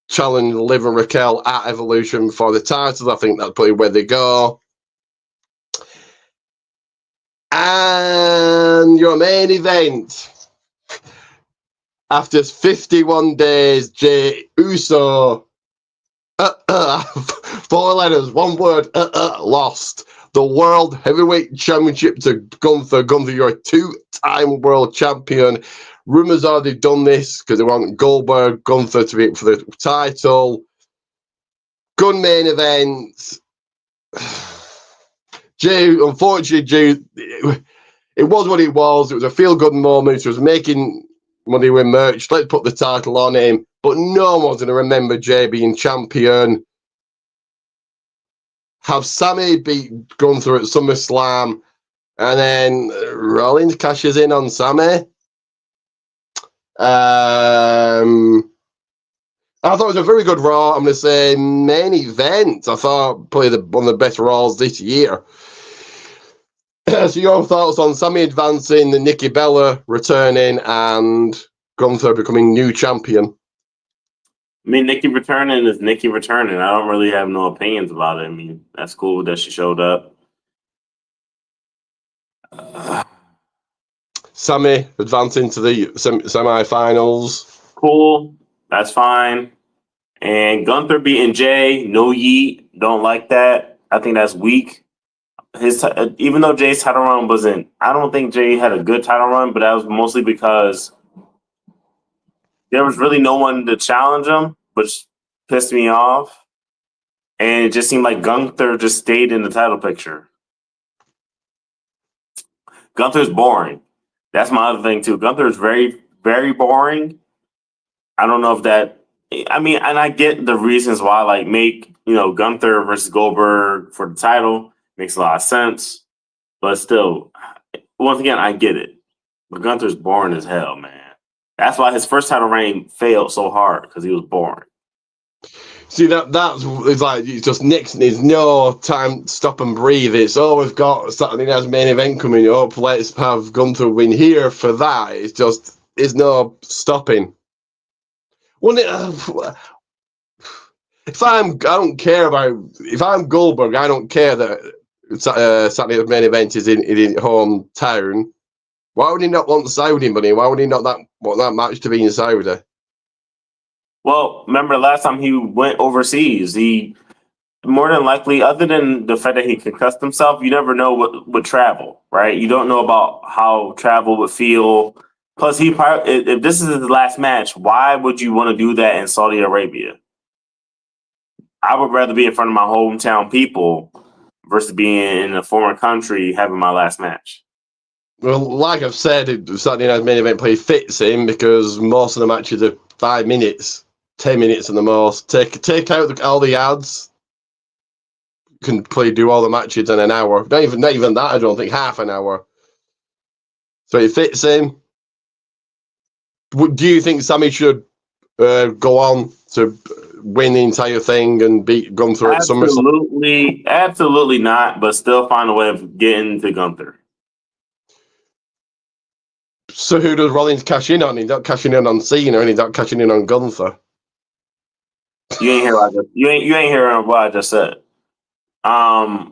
challenge Liv and Raquel at Evolution for the titles. I think that's probably where they go. And your main event. After 51 days, Jey Uso, 4 letters, 1 word, lost the World Heavyweight Championship to Gunther. Gunther, you're a 2-time world champion. Rumors are they've done this because they want Goldberg, Gunther to be for the title. Good main event. Unfortunately, it was what it was. It was a feel-good moment. It was making money with merch. Let's put the title on him. But no one's going to remember Jey being champion. Have Sami beat Gunther at SummerSlam. And then Rollins cashes in on Sami. I thought it was a very good Raw. I'm going to say main event. I thought probably one of the best Raws this year. So your thoughts on Sami advancing, the Nikki Bella returning, and Gunther becoming new champion?
I mean, Nikki returning is Nikki returning. I don't really have no opinions about it. I mean, that's cool that she showed up.
Sami advancing to the semi-finals.
Cool. That's fine. And Gunther beating Jey, no yeet. Don't like that. I think that's weak. Even though Jay's title run wasn't, I don't think Jey had a good title run, but that was mostly because there was really no one to challenge him, which pissed me off. And it just seemed like Gunther just stayed in the title picture. Gunther's boring. That's my other thing too. Gunther is very, very boring. I don't know if that. I mean, and I get the reasons why, like make Gunther versus Goldberg for the title makes a lot of sense, but still, once again, I get it. But Gunther's boring as hell, man. That's why his first title reign failed so hard because he was boring.
See, that's like it's just Nixon. There's no time to stop and breathe. It's we've got Saturday night's main event coming up. Let's have Gunther win here for that. It's just there's no stopping. If I'm Goldberg, I don't care that Saturday's main event is in hometown. Why would he not want Saudi money? Why would he not want that match to be in Saudi?
Well, remember last time he went overseas, he more than likely, other than the fact that he concussed himself, you never know what would travel, right? You don't know about how travel would feel. Plus, if this is his last match, why would you want to do that in Saudi Arabia? I would rather be in front of my hometown people versus being in a foreign country having my last match.
Well, like I've said, Saturday Night's main event play fits in because most of the matches are 5 minutes, 10 minutes at the most. Take out all the ads. Can do all the matches in an hour. Not even that. I don't think half an hour. So it fits in. Do you think Sammy should go on to win the entire thing and beat Gunther at SummerSlam?
Absolutely not. But still find a way of getting to Gunther.
So who does Rollins cash in on? He's not cashing in on Cena, and he's not cashing in on Gunther.
You ain't hear what I just said. I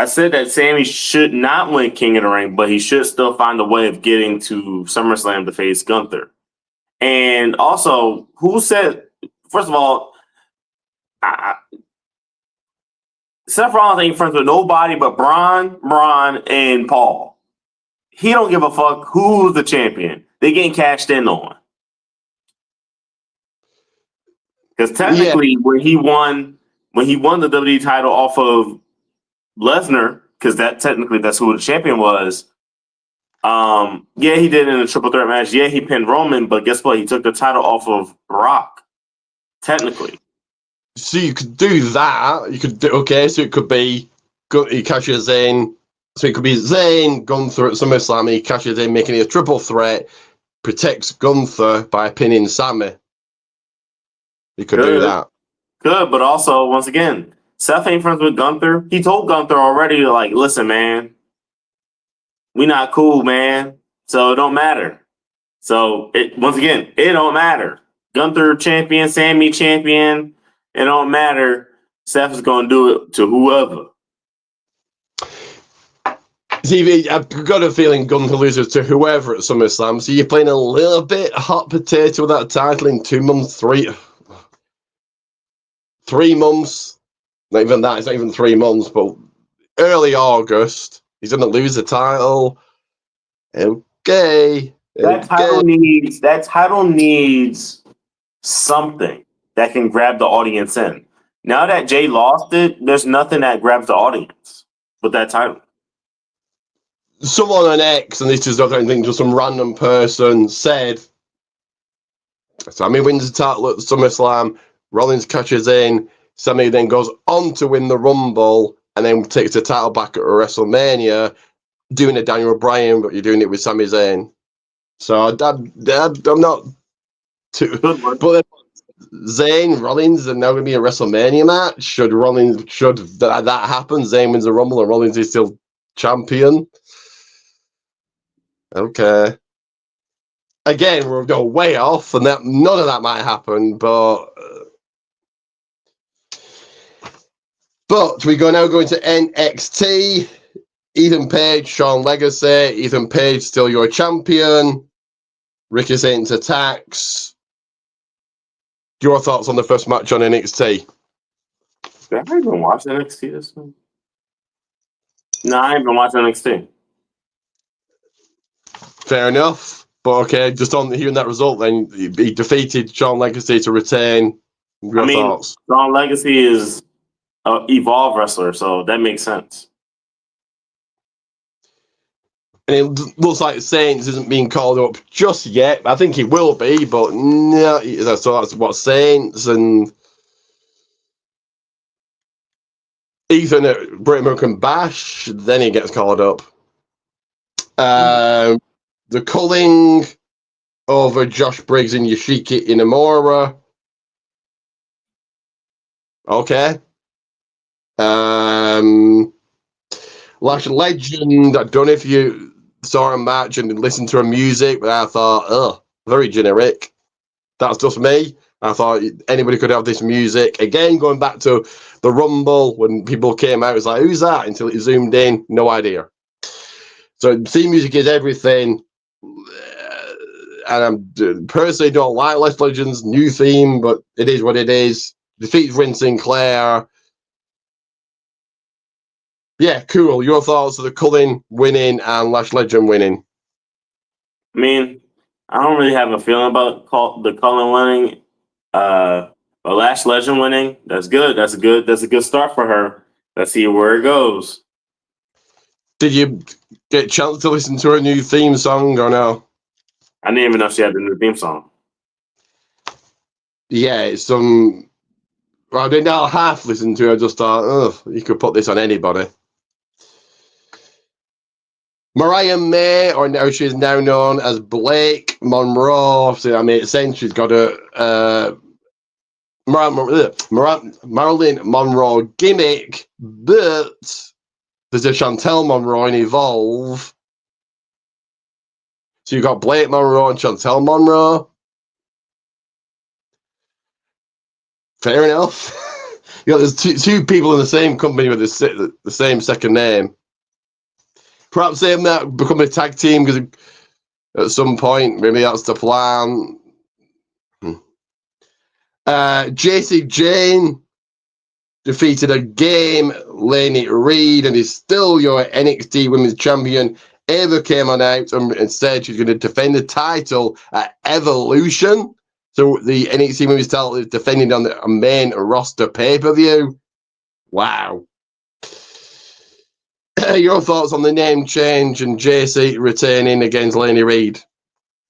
said that Sammy should not win King of the Ring, but he should still find a way of getting to SummerSlam to face Gunther. And also, who said? First of all, Seth Rollins ain't friends with nobody but Braun, and Paul. He don't give a fuck who's the champion. They getting cashed in on. Because technically, when he won the WWE title off of Lesnar, because that's who the champion was. Yeah, he did in a triple threat match. Yeah, he pinned Roman, but guess what? He took the title off of Brock. Technically.
So you could do that. You could do so it could be he cashes in. So it could be Zayn, Gunther at SummerSlam. He cashes in, making it a triple threat. Protects Gunther by pinning Sammy. You could do that.
Good, but also once again, Seth ain't friends with Gunther. He told Gunther already, like, listen, man, we not cool, man. So it don't matter. So once again, it don't matter. Gunther champion, Sammy champion. It don't matter. Seth is gonna do it to whoever.
See, I've got a feeling Gunther loses to whoever at SummerSlam. So you're playing a little bit hot potato with that title in 2 months, 3 months. Not even that. It's not even 3 months, but early August, he's going to lose the title. Okay.
That title needs something that can grab the audience in. Now that Jay lost it, there's nothing that grabs the audience with that title.
Someone on X, and this is not anything, just some random person said, Sammy wins the title at SummerSlam, Rollins catches in, Sammy then goes on to win the Rumble, and then takes the title back at Wrestlemania, doing a Daniel Bryan, but you're doing it with Sami Zayn. So I'm not too... But Zayn, Rollins, and now going to be a WrestleMania match. Should that happen, Zayn wins the Rumble and Rollins is still champion. Okay. Again, we're going way off, and none of that might happen. But we now go into NXT. Ethan Page, Shawn Legacy. Ethan Page still your champion. Ricky Saints attacks. Your thoughts on the first match on NXT?
Have I even watched NXT this one? No, I haven't been watching NXT.
Fair enough. But okay, just on hearing that result, then he defeated Shawn Legacy to retain. Your thoughts?
Shawn Legacy is an Evolve wrestler, so that makes sense.
And it looks like Saints isn't being called up just yet. I think he will be, but no. So that's what Saints and Ethan at Great American Bash. Then he gets called up. The culling over Josh Briggs and Yoshiki Inamura. Okay. Lash Legend. I don't know if you saw a match and listened to her music, but I thought, very generic. That's just me. I thought anybody could have this music. Again, going back to the Rumble, when people came out, it was like, who's that? Until it zoomed in, no idea. So theme music is everything. And I personally don't like Lash Legend's new theme, but it is what it is. defeats Rin Sinclair. Yeah, cool. Your thoughts of the Cullen winning and Lash Legend winning?
I mean, I don't really have a feeling about the Cullen winning. But Lash Legend winning, that's good. That's a good start for her. Let's see where it goes.
Did you get a chance to listen to her new theme song or no?
I didn't even know she had the new theme song.
Yeah, it's some. I didn't know half listen to it. I just thought, oh, you could put this on anybody. Mariah May, or now she is now known as Blake Monroe. So I mean, since she's got a Marilyn Monroe gimmick, but there's a Chantel Monroe in Evolve. So you've got Blake Monroe and Chantel Monroe. Fair enough. There's two people in the same company with the same second name. Perhaps they might become a tag team because at some point, maybe that's the plan. JC Jane defeated a game Laney Reed and is still your NXT Women's Champion. Ava came on out and said she's going to defend the title at Evolution. So the NXT Women's title is defended on the main roster pay-per-view. Wow. Your thoughts on the name change and JC retaining against Laney Reed?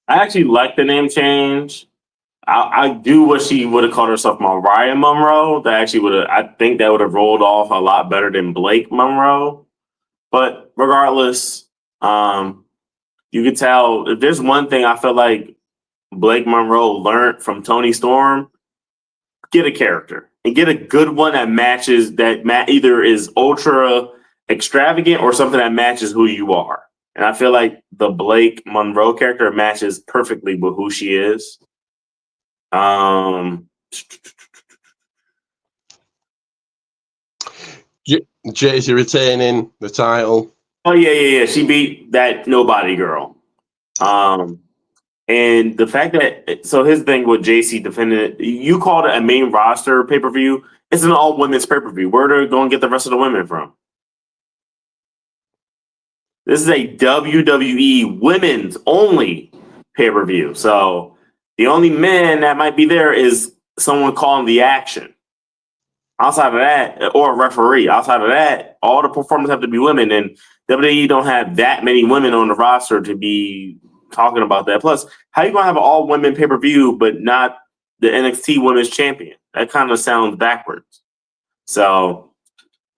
I actually like the name change. I do wish she would have called herself Mariah Monroe. That actually would have. I think that would have rolled off a lot better than Blake Monroe. But regardless, you could tell if there's one thing I feel like Blake Monroe learned from Toni Storm: get a character and get a good one that matches either is ultra extravagant or something that matches who you are. And I feel like the Blake Monroe character matches perfectly with who she is.
JC retaining the title.
Oh yeah. She beat that nobody girl. And the fact that his thing with JC defending it, you called it a main roster pay-per-view. It's an all women's pay-per-view. Where are they going to get the rest of the women from? This is a WWE women's only pay-per-view. So the only men that might be there is someone calling the action. Outside of that, or a referee. Outside of that, all the performers have to be women, and WWE don't have that many women on the roster to be talking about that. Plus, how are you going to have an all-women pay-per-view but not the NXT Women's Champion? That kind of sounds backwards. So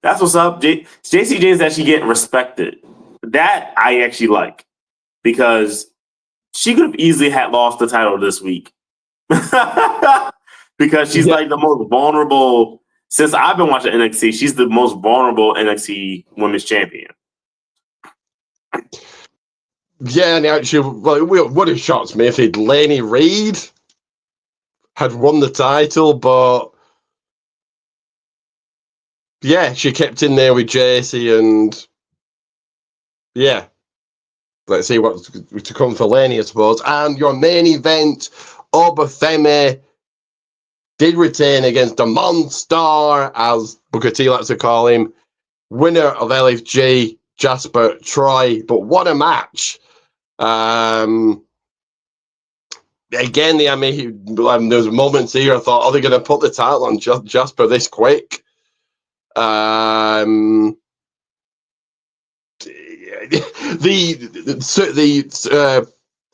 that's what's up. JC Jane's actually getting respected. That I actually like, because she could have easily had lost the title this week. Because she's like the most vulnerable. Since I've been watching NXT, she's the most vulnerable NXT Women's Champion.
Yeah, and actually, what have shocked me if Laney Reed had won the title, but yeah, she kept in there with JC, and yeah, let's see what's to come for Laney, I suppose. And your main event, Obafemi did retain against the Monster, as Booker T likes to call him, winner of LFG, Jasper Troy. But what a match! Again, there's moments here I thought, are they going to put the title on Jasper this quick? The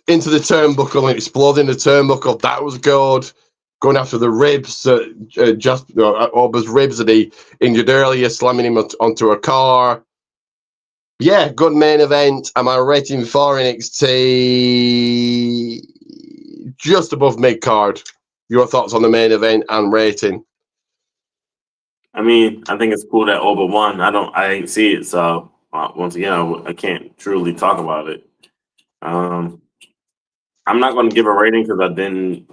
into the turnbuckle and exploding the turnbuckle, that was good. Going after the ribs, Oba's ribs that he injured earlier, slamming him onto a car. Yeah, good main event. Am I rating for NXT just above mid card? Your thoughts on the main event and rating?
I mean, I think it's cool that Oba won. I ain't see it, so once again, I can't truly talk about it. I'm not going to give a rating because I didn't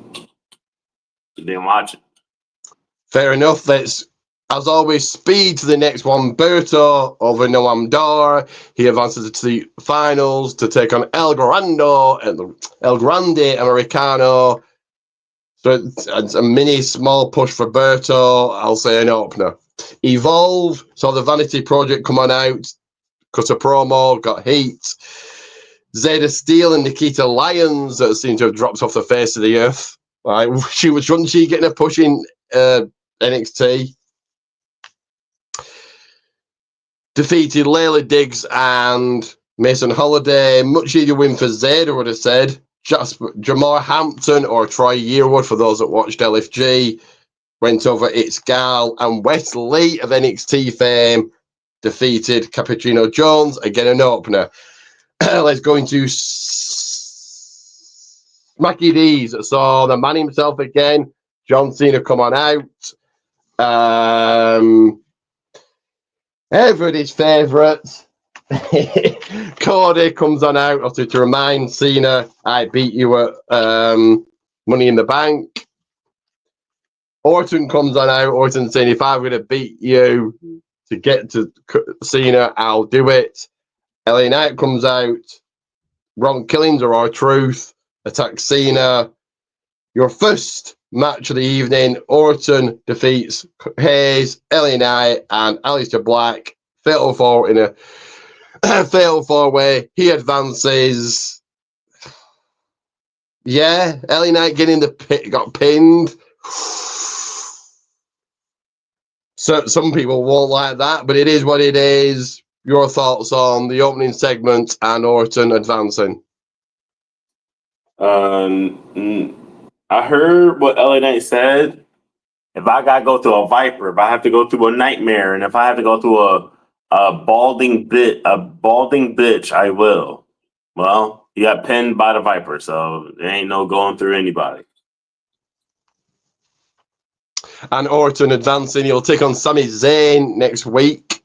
watch it.
Fair enough. Let's, as always, speed to the next one. Berto over Noam Dar. He advances to the finals to take on El Grande Americano. So it's a mini small push for Berto. I'll say an opener. Evolve. So the Vanity Project come on out. Cut a promo. Got heat. Zeta Steel and Nikita Lyons that seem to have dropped off the face of the earth. Right? Shouldn't she getting a push in NXT? Defeated Layla Diggs and Mason Holiday. Much easier win for Zeta, would have said. Jamar Hampton or Troy Yearwood, for those that watched LFG, went over It's Gal. And Wes Lee of NXT fame defeated Cappuccino Jones. Again, an opener. Let's go into Smacky D's. So the man himself again, John Cena, come on out. Everybody's favourite. Cody comes on out also to remind Cena, I beat you at Money in the Bank. Orton comes on out. Orton saying, if I'm going to beat you to get to Cena, I'll do it. LA Knight comes out. Ron Killings or R-Truth attacks Cena. Your first match of the evening, Orton defeats Hayes, LA Knight, and Aleister Black. Fatal four in a fatal four-way. He advances. Yeah, LA Knight getting the pit, got pinned. So some people won't like that, but it is what it is. Your thoughts on the opening segment and Orton advancing?
I heard what LA Knight said. If I gotta go through a viper, if I have to go through a nightmare, and if I have to go through a balding bitch, I will. Well, you got pinned by the viper, so there ain't no going through anybody.
And Orton advancing, he'll take on Sami Zayn next week.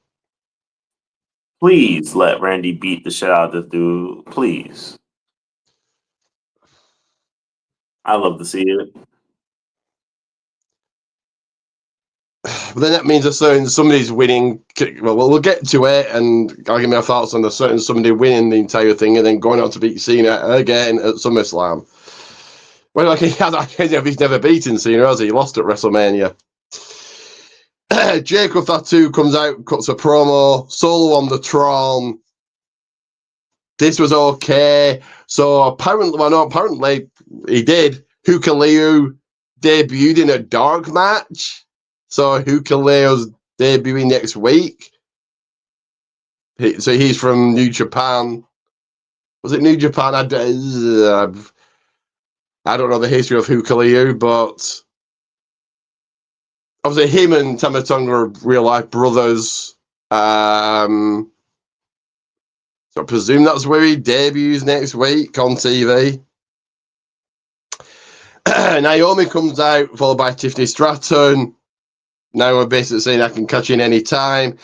Please let Randy beat the shit out of this dude. Please. I love to see it.
But then that there's a certain somebody's winning. Well, we'll get to it, and I'll give my thoughts on the certain somebody winning the entire thing and then going on to beat Cena again at SummerSlam. Well, like he's never beaten Cena, has he? He lost at WrestleMania. Jacob Fatu comes out, cuts a promo, solo on the Tron. This was okay. So apparently he did. Hukaleo debuted in a dark match. So Hukaleo's debuting next week. So he's from New Japan. Was it New Japan? I don't know the history of Hukaleo, but obviously him and Tama Tonga are real life brothers. So I presume that's where he debuts next week on TV. Naomi comes out, followed by Tiffany Stratton. Now we're basically saying I can catch you in any time.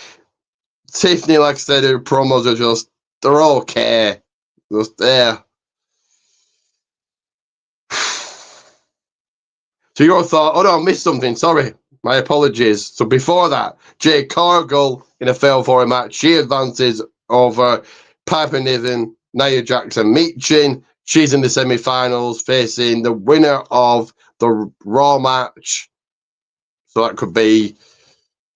Tiffany, like I said, her promos are just, they're okay. Just there. So your thought, oh no, I missed something, sorry. My apologies. So before that, Jade Cargill in a fail for a match. She advances over Piper Niven, Nia Jackson Meechin. She's in the semi-finals facing the winner of the Raw match. So that could be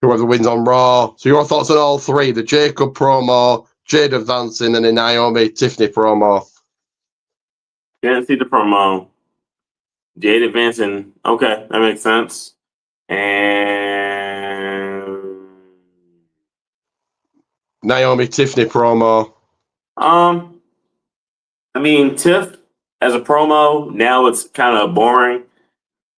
whoever wins on Raw. So your thoughts on all three, the Jacob promo, Jade advancing, and the Naomi Tiffany promo.
Didn't see the promo. Jade advancing. Okay, that makes sense. And
Naomi Tiffany promo.
I mean, Tiff as a promo, now it's kind of boring.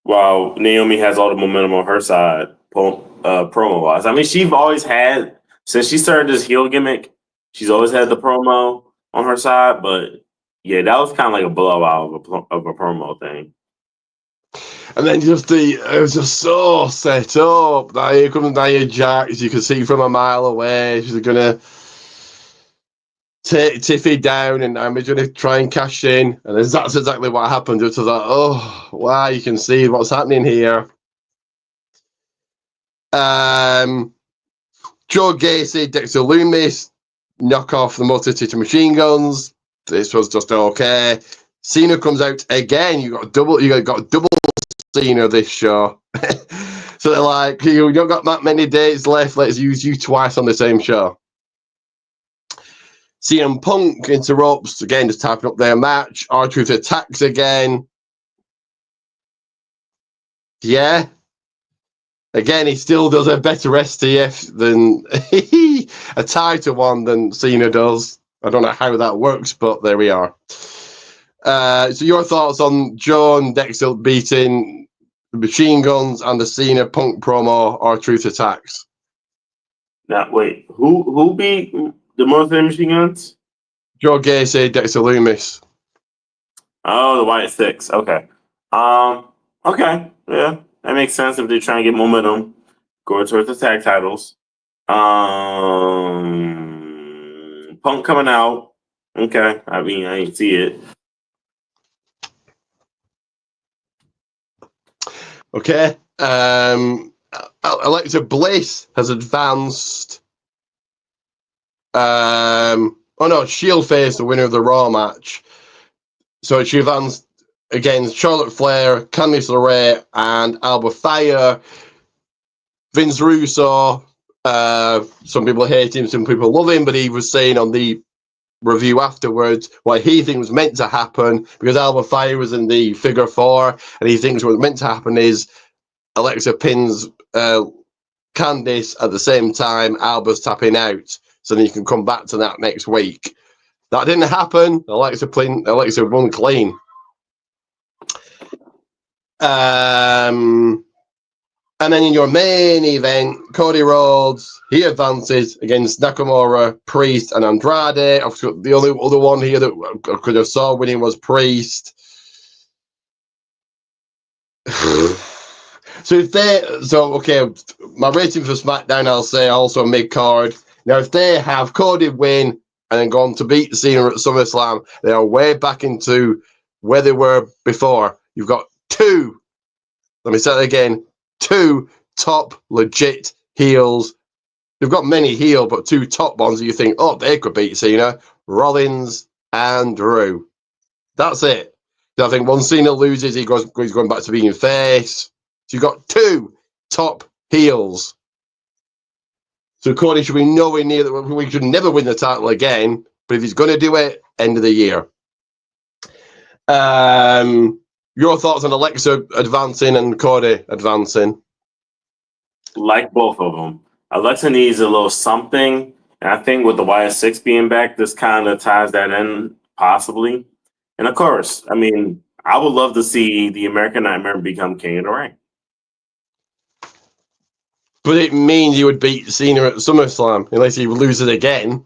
While Naomi has all the momentum on her side, promo wise. I mean, she's always had, since she started this heel gimmick, she's always had the promo on her side. But yeah, that was kind of like a blowout of a promo thing.
And then it was just so set up. Now here comes Nia Jax. You can see from a mile away. She's gonna take Tiffy down, and I'm going to try and cash in. And that's exactly what happened. It was like, oh, wow, you can see what's happening here. Joe Gacy, Dexter Loomis, knock off the Motor City Machine Guns. This was just okay. Cena comes out again. You got double Cena this show. So they're like, you don't got that many days left. Let's use you twice on the same show. CM Punk interrupts again, just typing up their match. R-Truth attacks again. Yeah. Again, he still does a better STF than a tighter one than Cena does. I don't know how that works, but there we are. So your thoughts on Joe and Dexter beating the Machine Guns and the Cena Punk promo R-Truth attacks?
Now, wait, who beat the Motor Machine Guns?
Joe Gacy, Dexter Lumis.
Oh, the White Six. Okay. Okay. Yeah, that makes sense if they're trying to get momentum, go towards the tag titles. Punk coming out. Okay. I mean, I didn't see it.
Okay. Alexa Bliss has advanced. She'll face the winner of the Raw match. So she advanced against Charlotte Flair, Candice LeRae, and Alba Fire. Vince Russo, some people hate him, some people love him, but he was saying on the review afterwards what he thinks was meant to happen, because Alba Fire was in the figure four, and he thinks what's meant to happen is Alexa pins Candice at the same time Alba's tapping out, so then you can come back to that next week. That didn't happen. Alexa won clean. And then in your main event, Cody Rhodes, he advances against Nakamura, Priest, and Andrade. The only other one here that I could have saw winning was Priest. Okay, my rating for SmackDown, I'll say also mid-card. Now, if they have Cody win and then gone to beat Cena at SummerSlam, they are way back into where they were before. You've got two, let me say that again, two top legit heels. You've got many heel, but two top ones that you think, oh, they could beat Cena, Rollins and Drew. That's it. So I think once Cena loses, he's going back to being face. So you've got two top heels. So Cody should be nowhere near that. We should never win the title again. But if he's going to do it, end of the year. Your thoughts on Alexa advancing and Cody advancing?
Like both of them. Alexa needs a little something. And I think with the YS6 being back, this kind of ties that in, possibly. And of course, I mean, I would love to see the American Nightmare become King of the Ring.
But it means he would beat Cena at SummerSlam, unless he loses again.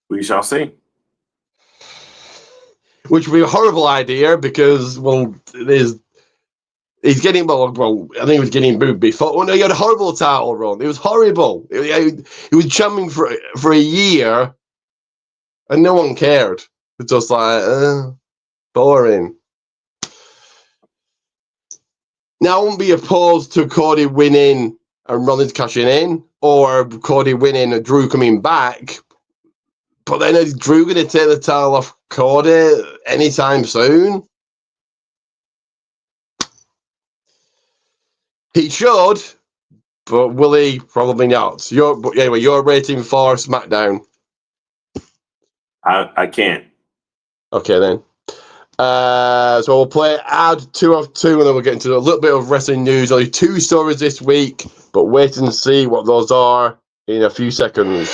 We shall see.
Which would be a horrible idea because, he's getting, I think he was getting booed before. Well, no, he had a horrible title run. It was horrible. He was champion for a year and no one cared. It's just like, boring. Now, I wouldn't be opposed to Cody winning and Rollins cashing in, or Cody winning and Drew coming back. But then is Drew going to take the title off Cody anytime soon? He should, but will he? Probably not. Anyway, your rating for SmackDown?
I can't.
Okay, then. So we'll play add 2 of 2, and then we'll get into a little bit of wrestling news. Only 2 stories this week, but wait and see what those are in a few seconds.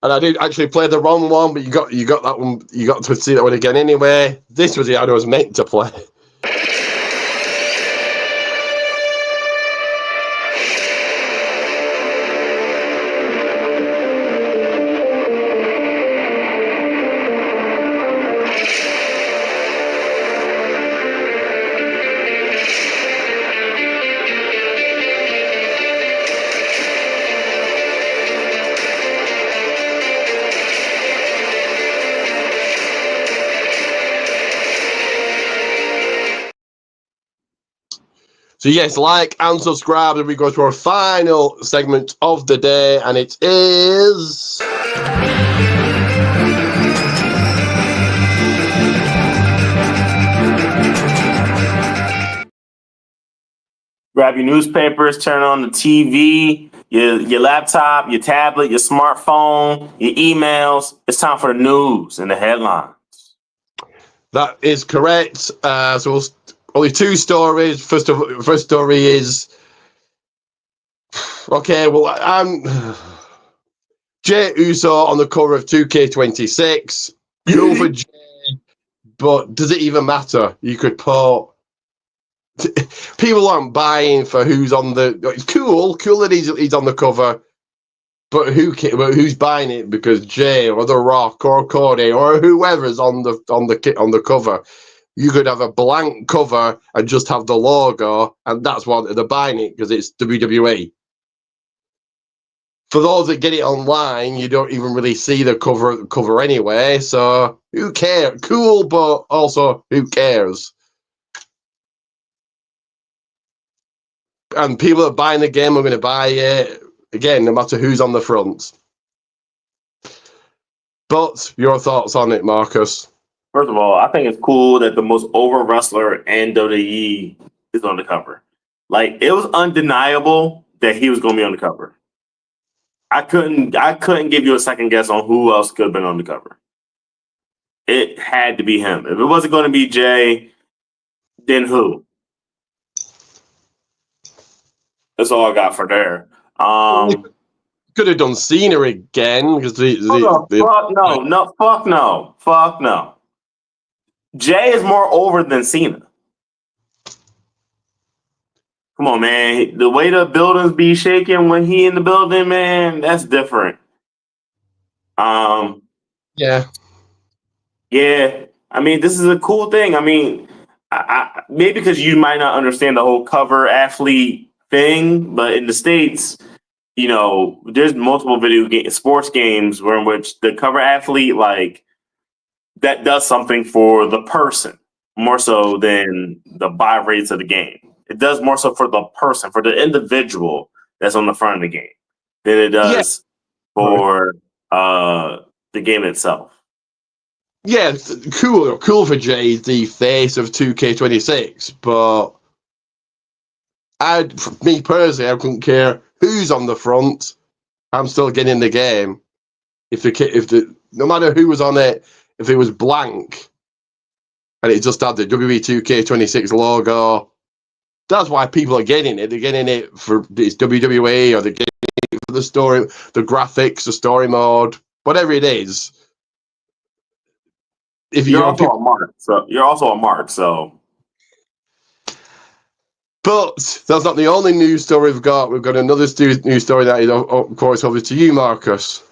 And I did actually play the wrong one, but you got that one. You got to see that one again anyway. This was the ad I was meant to play. So yes, like and subscribe as we go to our final segment of the day, and it is...
Grab your newspapers, turn on the TV, your laptop, your tablet, your smartphone, your emails. It's time for the news and the headlines.
That is correct. So only two stories. First story is... Okay, well, I'm... Jey Uso on the cover of 2K26. Cool for Jey, but does it even matter? You could put... People aren't buying for who's on the... It's cool that he's on the cover, but who's buying it because Jey or The Rock or Cody or whoever's on the cover? You could have a blank cover and just have the logo, and that's what they're buying it because it's WWE. For those that get it online, you don't even really see the cover anyway. So who cares? Cool, but also who cares? And people that are buying the game are going to buy it again, no matter who's on the front. But your thoughts on it, Marcus?
First of all, I think it's cool that the most over wrestler in WWE is on the cover. Like, it was undeniable that he was going to be on the cover. I couldn't give you a second guess on who else could have been on the cover. It had to be him. If it wasn't going to be Jey, then who? That's all I got for there.
Could have done Cena again because
fuck no. Jey is more over than Cena. Come on, man. The way the buildings be shaking when he in the building, man, that's different.
Yeah.
I mean, this is a cool thing. I mean, I maybe because you might not understand the whole cover athlete thing, but in the States, you know, there's multiple sports games in which the cover athlete, like, that does something for the person more so than the buy rates of the game. It does more so for the person, for the individual that's on the front of the game than it does for the game itself.
Yeah, cool for Jey, the face of 2K26, but me personally, I couldn't care who's on the front. I'm still getting the game. No matter who was on it, if it was blank and it just had the Wwe 2K26 logo, that's why people are getting it. They're getting it for it's WWE, or they're getting it for the story, the graphics, the story mode, whatever it is. If
you're also a mark, so.
But that's not the only news story we've got. We've got another news story that is, of course, over to you, Marcus.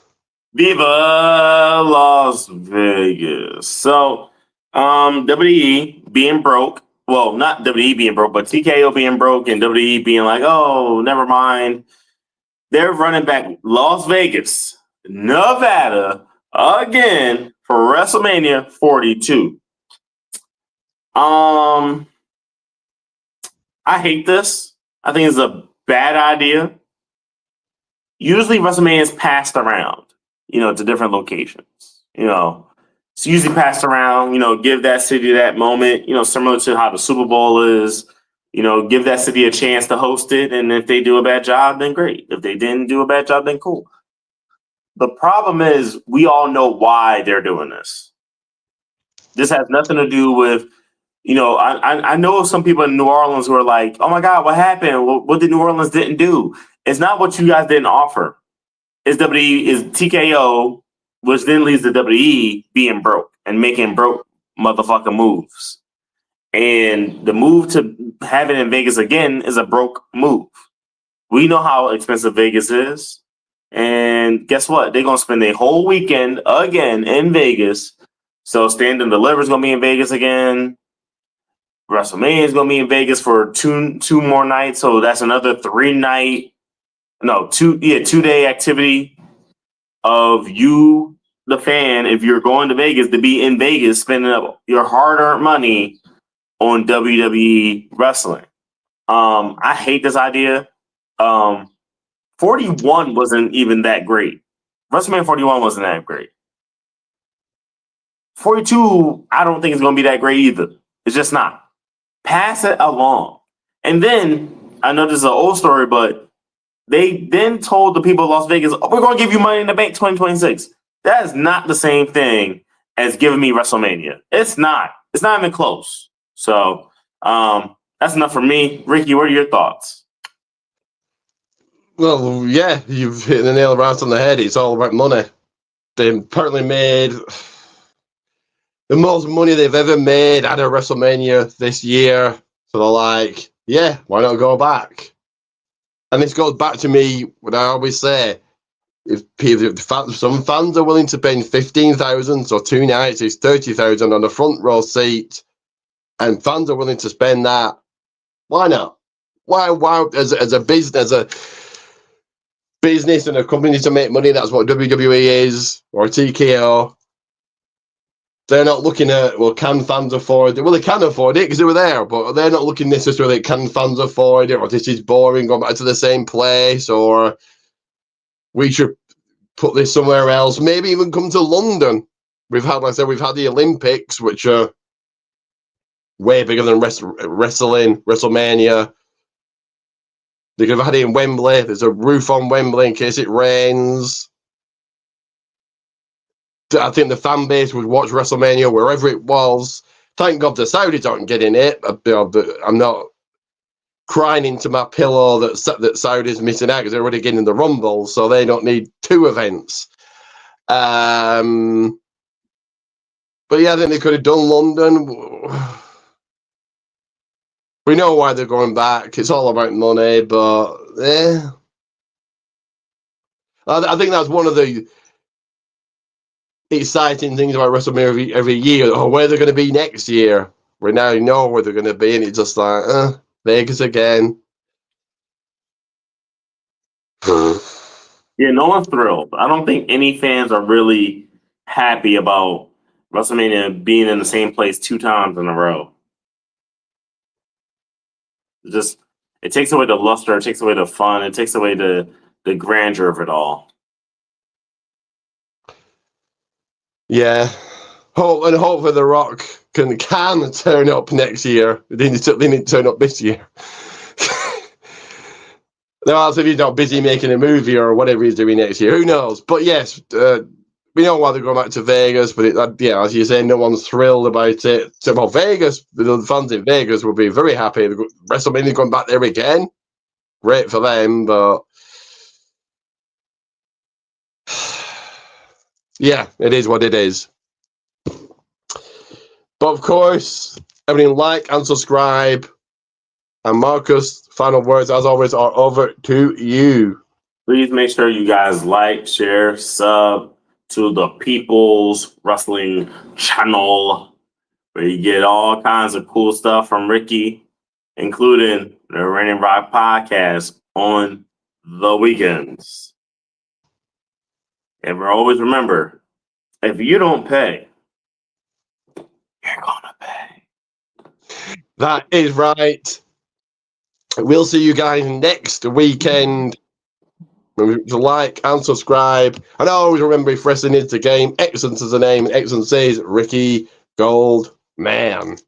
Viva Las Vegas. So, WWE being broke. Well, not WWE being broke, but TKO being broke and WWE being like, oh, never mind. They're running back Las Vegas, Nevada, again for WrestleMania 42. I hate this. I think it's a bad idea. Usually WrestleMania is passed around, to different locations. It's usually passed around, give that city that moment, similar to how the Super Bowl is, give that city a chance to host it. And if they do a bad job, then great. If they didn't do a bad job, then cool. The problem is we all know why they're doing this. This has nothing to do with, I know some people in New Orleans who are like, oh my God, what happened? What did New Orleans didn't do? It's not what you guys didn't offer. It's TKO, which then leads to WWE being broke and making broke motherfucking moves. And the move to have it in Vegas again is a broke move. We know how expensive Vegas is. And guess what? They're going to spend a whole weekend again in Vegas. So Stand and Deliver is going to be in Vegas again. WrestleMania is going to be in Vegas for two more nights. So that's another 2-day activity of you, the fan, if you're going to Vegas, to be in Vegas, spending up your hard-earned money on WWE wrestling. I hate this idea. 41 wasn't even that great. WrestleMania 41 wasn't that great. 42, I don't think it's going to be that great either. It's just not. Pass it along. And then, I know this is an old story, but they then told the people of Las Vegas, oh, we're going to give you Money in the Bank 2026. That is not the same thing as giving me WrestleMania. It's not. It's not even close. So, that's enough for me. Ricky, what are your thoughts?
Well, yeah, you've hit the nail right on the head. It's all about money. They apparently made the most money they've ever made at a WrestleMania this year. So they're like, yeah, why not go back? And this goes back to me, what I always say, if some fans are willing to pay 15,000, so 2 nights is 30,000 on the front row seat, and fans are willing to spend that, why not? Why as a business and a company to make money, that's what WWE is, or TKO. They're not looking at, well, can fans afford it? Well, they can afford it because they were there, but they're not looking necessarily at, can fans afford it, or this is boring, going back to the same place, or we should put this somewhere else. Maybe even come to London. We've had the Olympics, which are way bigger than wrestling, WrestleMania. They could have had it in Wembley. There's a roof on Wembley in case it rains. I think the fan base would watch WrestleMania wherever it was. Thank God the Saudis aren't getting it. I'm not crying into my pillow that Saudi's missing out because they're already getting the Rumble, so they don't need 2 events. But yeah, I think they could have done London. We know why they're going back. It's all about money, but I think that's one of the exciting things about WrestleMania every year. Oh, where they're going to be next year. We now know where they're going to be, and it's just like, Vegas again.
Yeah, no one's thrilled. I don't think any fans are really happy about WrestleMania being in the same place 2 times in a row. It takes away the luster, it takes away the fun, it takes away the grandeur of it all.
Yeah. Hopefully The Rock can turn up next year. They need to turn up this year. Now, if he's not busy making a movie or whatever he's doing next year, who knows? But yes, we know why they're going back to Vegas. But as you say, no one's thrilled about it. So, well, Vegas, the fans in Vegas will be very happy. WrestleMania going back there again, great for them. But yeah, it is what it is. But of course, everything like and subscribe. And Marcus, final words, as always, are over to you.
Please make sure you guys like, share, sub to the People's Wrestling channel, where you get all kinds of cool stuff from Ricky, including the Rain and Rock podcast on the weekends. And always remember, if you don't pay, you're gonna pay.
That is right. We'll see you guys next weekend. Remember to like and subscribe. And always remember, if wrestling is the game, excellence is the name, and excellence is Ricky Goldman.